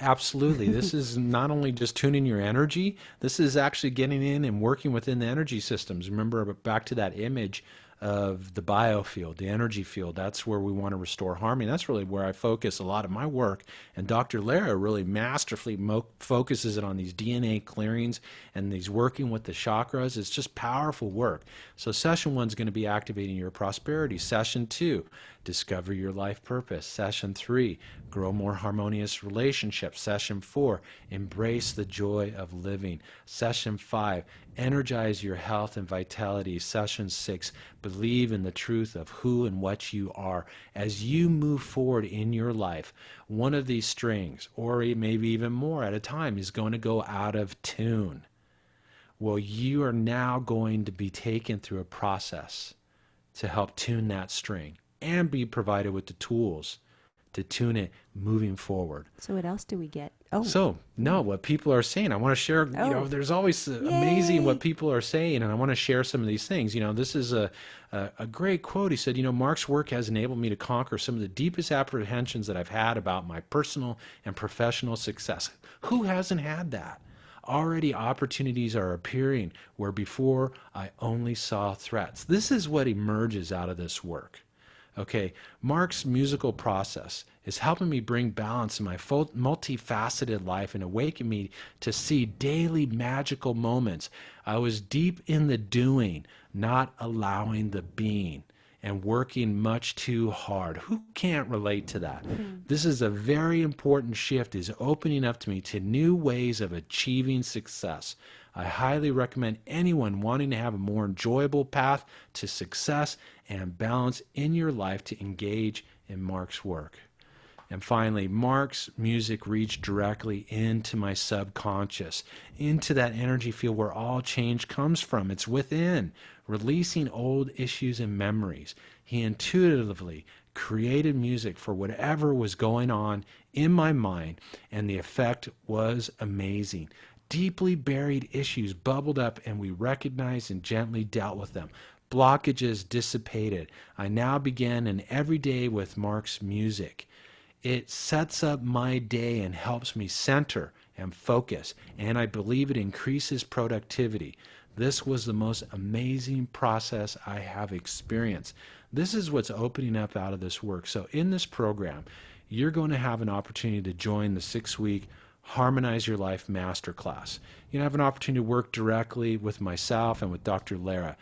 Absolutely. This is not only just tuning your energy, this is actually getting in and working within the energy systems. Remember, back to that image of the biofield, the energy field. That's where we want to restore harmony. That's really where I focus a lot of my work. And Dr. Lara really masterfully focuses it on these DNA clearings and these working with the chakras. It's just powerful work. So session 1 is going to be activating your prosperity. Session 2, discover your life purpose. Session 3, grow more harmonious relationships. Session 4, embrace the joy of living. Session 5, energize your health and vitality. Session 6, believe in the truth of who and what you are. As you move forward in your life, one of these strings, or maybe even more at a time, is going to go out of tune. Well, you are now going to be taken through a process to help tune that string and be provided with the tools to tune it moving forward. So what else do we get? Oh, So, no, what people are saying, I want to share, there's always amazing what people are saying, and I want to share some of these things. This is a great quote. He said, Mark's work has enabled me to conquer some of the deepest apprehensions that I've had about my personal and professional success. Who hasn't had that? Already opportunities are appearing where before I only saw threats. This is what emerges out of this work. Okay, Mark's musical process is helping me bring balance in my multifaceted life and awaken me to see daily magical moments. I was deep in the doing, not allowing the being, and working much too hard. Who can't relate to that? This is a very important shift, is opening up to me to new ways of achieving success. I highly recommend anyone wanting to have a more enjoyable path to success and balance in your life to engage in Mark's work. And finally, Mark's music reached directly into my subconscious, into that energy field where all change comes from. It's within, releasing old issues and memories. He intuitively created music for whatever was going on in my mind, and the effect was amazing. Deeply buried issues bubbled up, and we recognized and gently dealt with them. Blockages dissipated. I now begin an everyday with Mark's music. It sets up my day and helps me center and focus, and I believe it increases productivity. This was the most amazing process I have experienced. This is what's opening up out of this work. So in this program, you're going to have an opportunity to join the 6-week Harmonize Your Life Masterclass. You have an opportunity to work directly with myself and with Dr. Lara.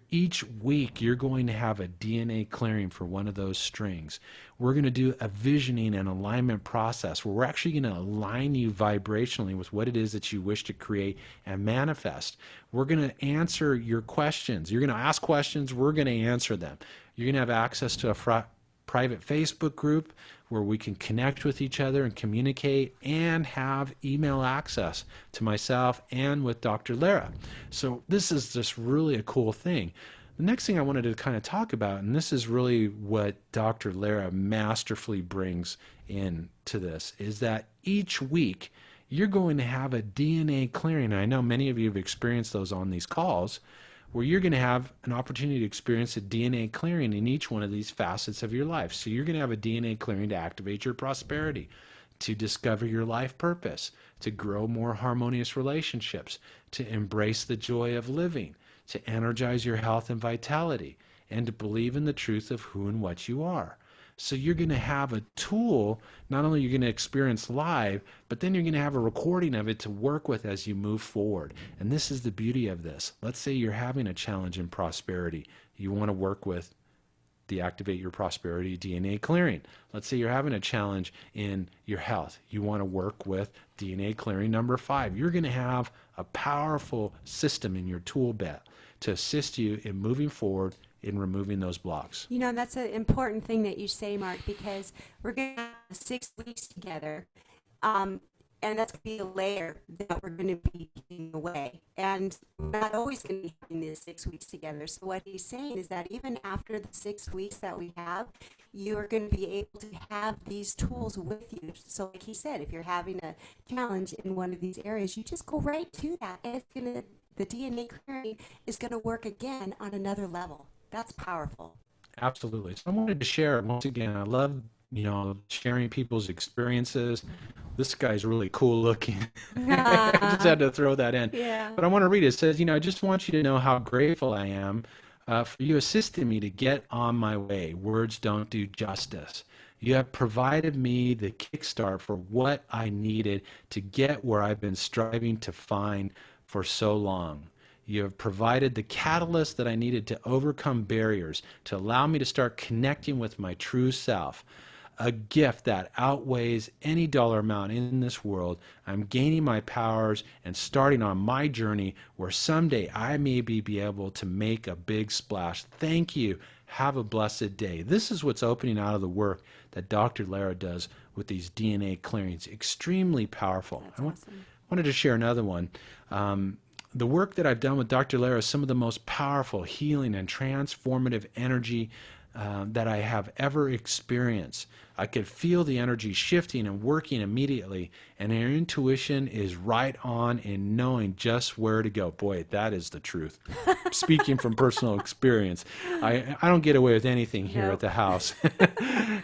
Each week, you're going to have a DNA clearing for one of those strings. We're going to do a visioning and alignment process where we're actually going to align you vibrationally with what it is that you wish to create and manifest. We're going to answer your questions. You're going to ask questions. We're going to answer them. You're going to have access to a private Facebook group where we can connect with each other and communicate and have email access to myself and with Dr. Lara. So this is just really a cool thing. The next thing I wanted to kind of talk about, and this is really what Dr. Lara masterfully brings into this, is that each week you're going to have a DNA clearing. And I know many of you have experienced those on these calls, where you're going to have an opportunity to experience a DNA clearing in each one of these facets of your life. So you're going to have a DNA clearing to activate your prosperity, to discover your life purpose, to grow more harmonious relationships, to embrace the joy of living, to energize your health and vitality, and to believe in the truth of who and what you are. So you're going to have a tool, not only you're going to experience live, but then you're going to have a recording of it to work with as you move forward. And this is the beauty of this. Let's say you're having a challenge in prosperity. You want to work with the Activate Your Prosperity DNA clearing. Let's say you're having a challenge in your health. You want to work with DNA clearing number 5. You're going to have a powerful system in your tool belt to assist you in moving forward in removing those blocks. That's an important thing that you say, Mark, because we're going to have 6 weeks together. And that's going to be a layer that we're going to be giving away. And we're not always going to be having these 6 weeks together. So what he's saying is that even after the 6 weeks that we have, you are going to be able to have these tools with you. So like he said, if you're having a challenge in one of these areas, you just go right to that. And the DNA clearing is going to work again on another level. That's powerful. Absolutely. So I wanted to share once again. I love, sharing people's experiences. This guy's really cool looking. I just Ah, had to throw that in. yeah. But I want to read it. It says, I just want you to know how grateful I am for you assisting me to get on my way. Words don't do justice. You have provided me the kickstart for what I needed to get where I've been striving to find for so long. You have provided the catalyst that I needed to overcome barriers, to allow me to start connecting with my true self. A gift that outweighs any dollar amount in this world. I'm gaining my powers and starting on my journey where someday I may be able to make a big splash. Thank you. Have a blessed day. This is what's opening out of the work that Dr. Lara does with these DNA clearings. Extremely powerful. That's awesome. Wanted to share another one. The work that I've done with Dr. Lara is some of the most powerful healing and transformative energy that I have ever experienced. I could feel the energy shifting and working immediately, and her intuition is right on in knowing just where to go. Boy, that is the truth. Speaking from personal experience, I don't get away with anything here at Nope. the house.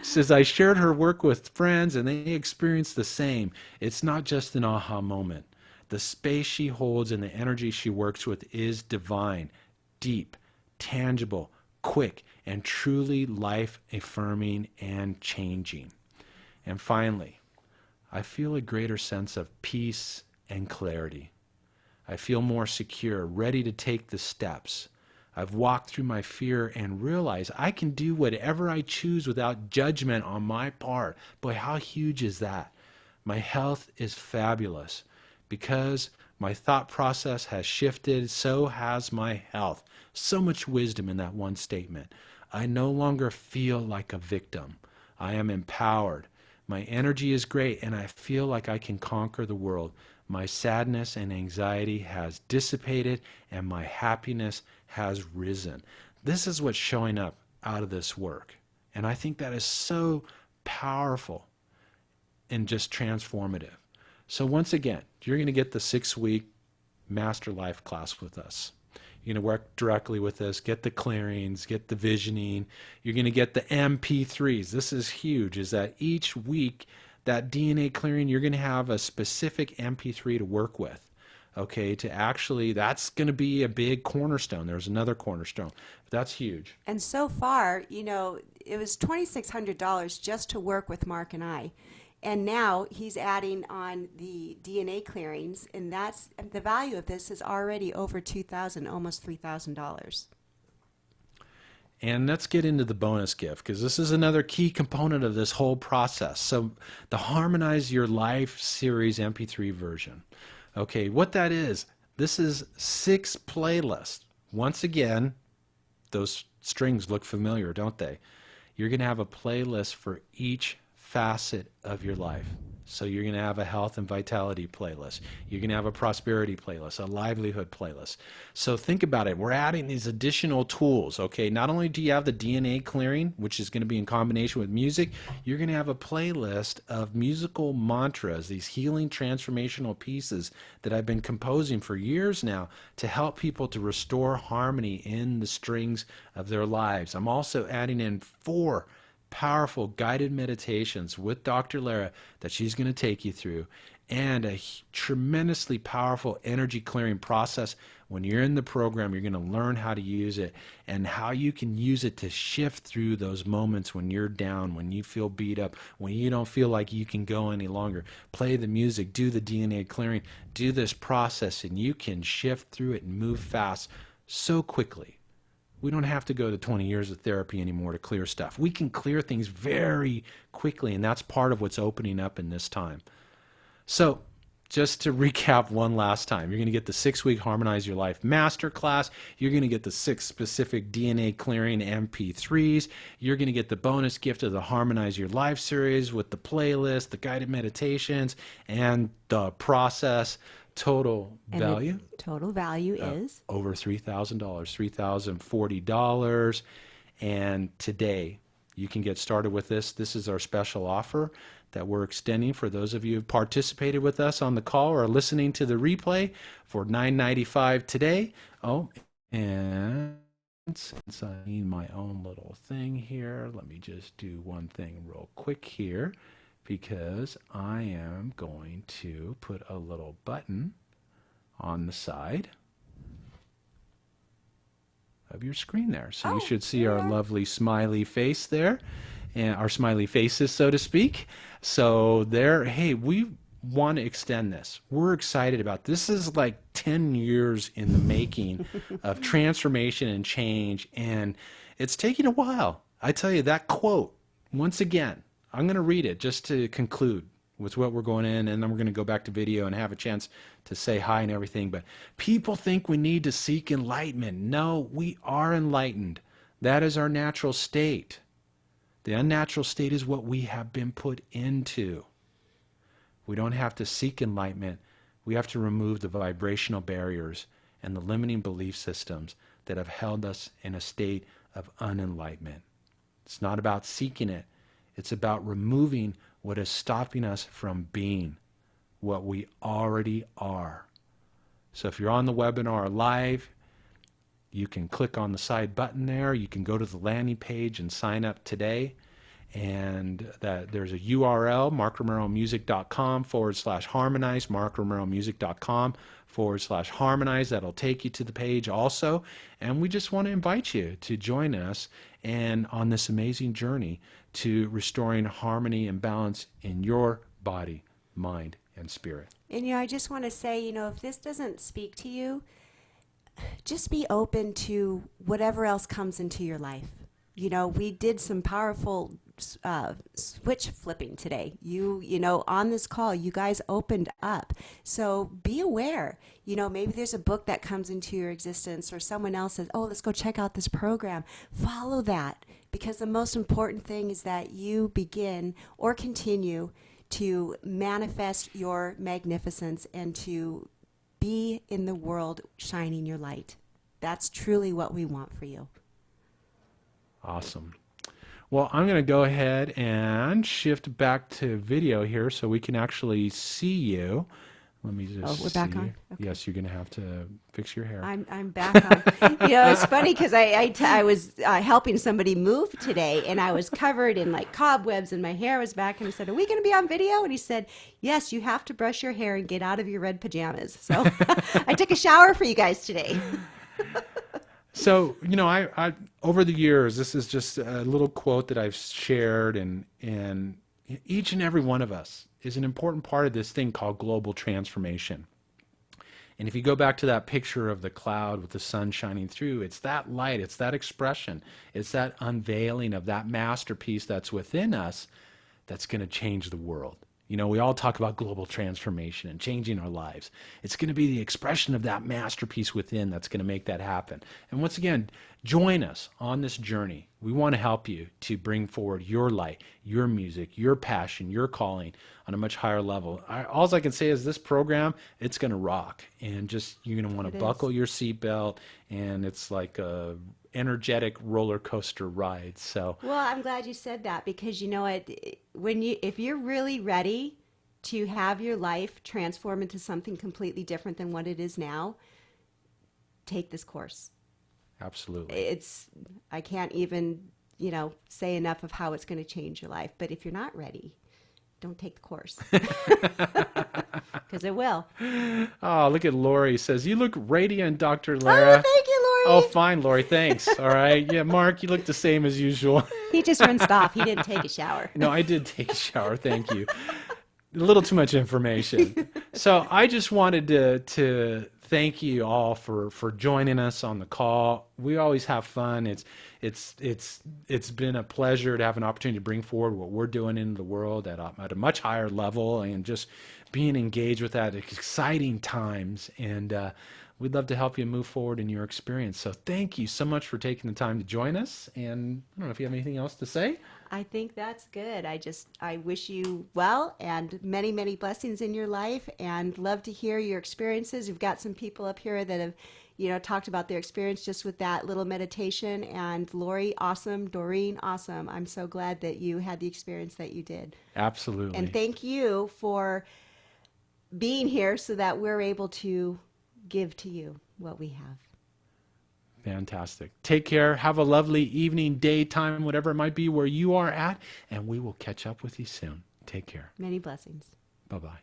Says I shared her work with friends, and they experienced the same. It's not just an aha moment. The space she holds and the energy she works with is divine, deep, tangible, quick, and truly life affirming and changing. And finally, I feel a greater sense of peace and clarity. I feel more secure, ready to take the steps. I've walked through my fear and realized I can do whatever I choose without judgment on my part. Boy, how huge is that? My health is fabulous. Because my thought process has shifted, so has my health. So much wisdom in that one statement. I no longer feel like a victim. I am empowered. My energy is great, and I feel like I can conquer the world. My sadness and anxiety has dissipated, and my happiness has risen. This is what's showing up out of this work. And I think that is so powerful and just transformative. So once again, you're going to get the 6-week Master Life class with us. You're going to work directly with us, get the clearings, get the visioning. You're going to get the MP3s. This is huge, is that each week, that DNA clearing, you're going to have a specific MP3 to work with. Okay, to actually, that's going to be a big cornerstone. There's another cornerstone. That's huge. And so far, it was $2,600 just to work with Mark and I. And now he's adding on the DNA clearings, and that's the value of this is already over 2,000, almost $3,000. And let's get into the bonus gift because this is another key component of this whole process. So, the Harmonize Your Life series MP3 version. Okay, what that is, this is 6 playlists. Once again, those strings look familiar, don't they? You're going to have a playlist for each facet of your life. So you're going to have a health and vitality playlist. You're going to have a prosperity playlist, a livelihood playlist. So think about it. We're adding these additional tools, okay? Not only do you have the DNA clearing, which is going to be in combination with music, you're going to have a playlist of musical mantras, these healing transformational pieces that I've been composing for years now to help people to restore harmony in the strings of their lives. I'm also adding in 4 powerful guided meditations with Dr. Lara that she's going to take you through, and a tremendously powerful energy clearing process. When you're in the program, you're going to learn how to use it and how you can use it to shift through those moments when you're down, when you feel beat up, when you don't feel like you can go any longer. Play the music, do the DNA clearing, do this process, and you can shift through it and move fast so quickly. We don't have to go to 20 years of therapy anymore to clear stuff. We can clear things very quickly, and that's part of what's opening up in this time. So, just to recap one last time, you're going to get the 6-week Harmonize Your Life Masterclass. You're going to get the 6 specific DNA clearing MP3s. You're going to get the bonus gift of the Harmonize Your Life series with the playlist, the guided meditations, and the process. Total And the value total value is over $3,000, $3,040. And today you can get started with this. This is our special offer that we're extending for those of you who participated with us on the call or listening to the replay for $995 today. Oh, and Since I need my own little thing here, let me just do one thing real quick here, because I am going to put a little button on the side of your screen there. So you Oh, should see there we our are. lovely smiley face there, and our smiley faces, so to speak. So there, hey, we want to extend this. We're excited about this. This is like 10 years in the making of transformation and change, and it's taking a while. I tell you, that quote, once again, I'm going to read it just to conclude with what we're going in, and then we're going to go back to video and have a chance to say hi and everything. But people think we need to seek enlightenment. No, we are enlightened. That is our natural state. The unnatural state is what we have been put into. We don't have to seek enlightenment. We have to remove the vibrational barriers and the limiting belief systems that have held us in a state of unenlightenment. It's not about seeking it. It's about removing what is stopping us from being what we already are. So if you're on the webinar live, you can click on the side button there. You can go to the landing page and sign up today. And that there's a URL, markromeromusic.com/harmonize, markromeromusic.com/harmonize. That'll take you to the page also. And we just want to invite you to join us and on this amazing journey to restoring harmony and balance in your body, mind, and spirit. And I just want to say, if this doesn't speak to you, just be open to whatever else comes into your life. We did some powerful switch flipping today. On this call, you guys opened up. So be aware. Maybe there's a book that comes into your existence, or someone else says, oh, let's go check out this program. Follow that, because the most important thing is that you begin or continue to manifest your magnificence and to be in the world shining your light. That's truly what we want for you. Awesome. Well, I'm going to go ahead and shift back to video here so we can actually see you. Let me just we're back on? Okay. Yes, you're going to have to fix your hair. I'm back on. It's funny because I was helping somebody move today, and I was covered in like cobwebs, and my hair was back. And I said, "Are we going to be on video?" And he said, "Yes, you have to brush your hair and get out of your red pajamas." So I took a shower for you guys today. So, I over the years, this is just a little quote that I've shared, and each and every one of us is an important part of this thing called global transformation. And if you go back to that picture of the cloud with the sun shining through, it's that light, it's that expression, it's that unveiling of that masterpiece that's within us that's going to change the world. We all talk about global transformation and changing our lives. It's going to be the expression of that masterpiece within that's going to make that happen. And once again, join us on this journey. We want to help you to bring forward your light, your music, your passion, your calling on a much higher level. All I can say is this program, it's going to rock. And you're going to want to buckle your seatbelt, and it's like a energetic roller coaster ride. So, well, I'm glad you said that, because if you're really ready to have your life transform into something completely different than what it is now, take this course. Absolutely. I can't even, say enough of how it's going to change your life. But if you're not ready, don't take the course, because it will. Oh, look at Lori. Says, "You look radiant, Dr. Lara." Oh, thank you, Lori. Oh, fine, Lori. Thanks. All right. Yeah, Mark, you look the same as usual. He just rinsed off. He didn't take a shower. No, I did take a shower. Thank you. A little too much information. So I just wanted to thank you all for joining us on the call. We always have fun. It's been a pleasure to have an opportunity to bring forward what we're doing in the world at a much higher level, and just being engaged with that at exciting times. And we'd love to help you move forward in your experience. So thank you so much for taking the time to join us. And I don't know if you have anything else to say. I think that's good. I wish you well and many, many blessings in your life, and love to hear your experiences. You've got some people up here that have, talked about their experience just with that little meditation. And Lori, awesome. Doreen, awesome. I'm so glad that you had the experience that you did. Absolutely. And thank you for being here so that we're able to give to you what we have. Fantastic. Take care. Have a lovely evening, daytime, whatever it might be where you are at, and we will catch up with you soon. Take care. Many blessings. Bye-bye.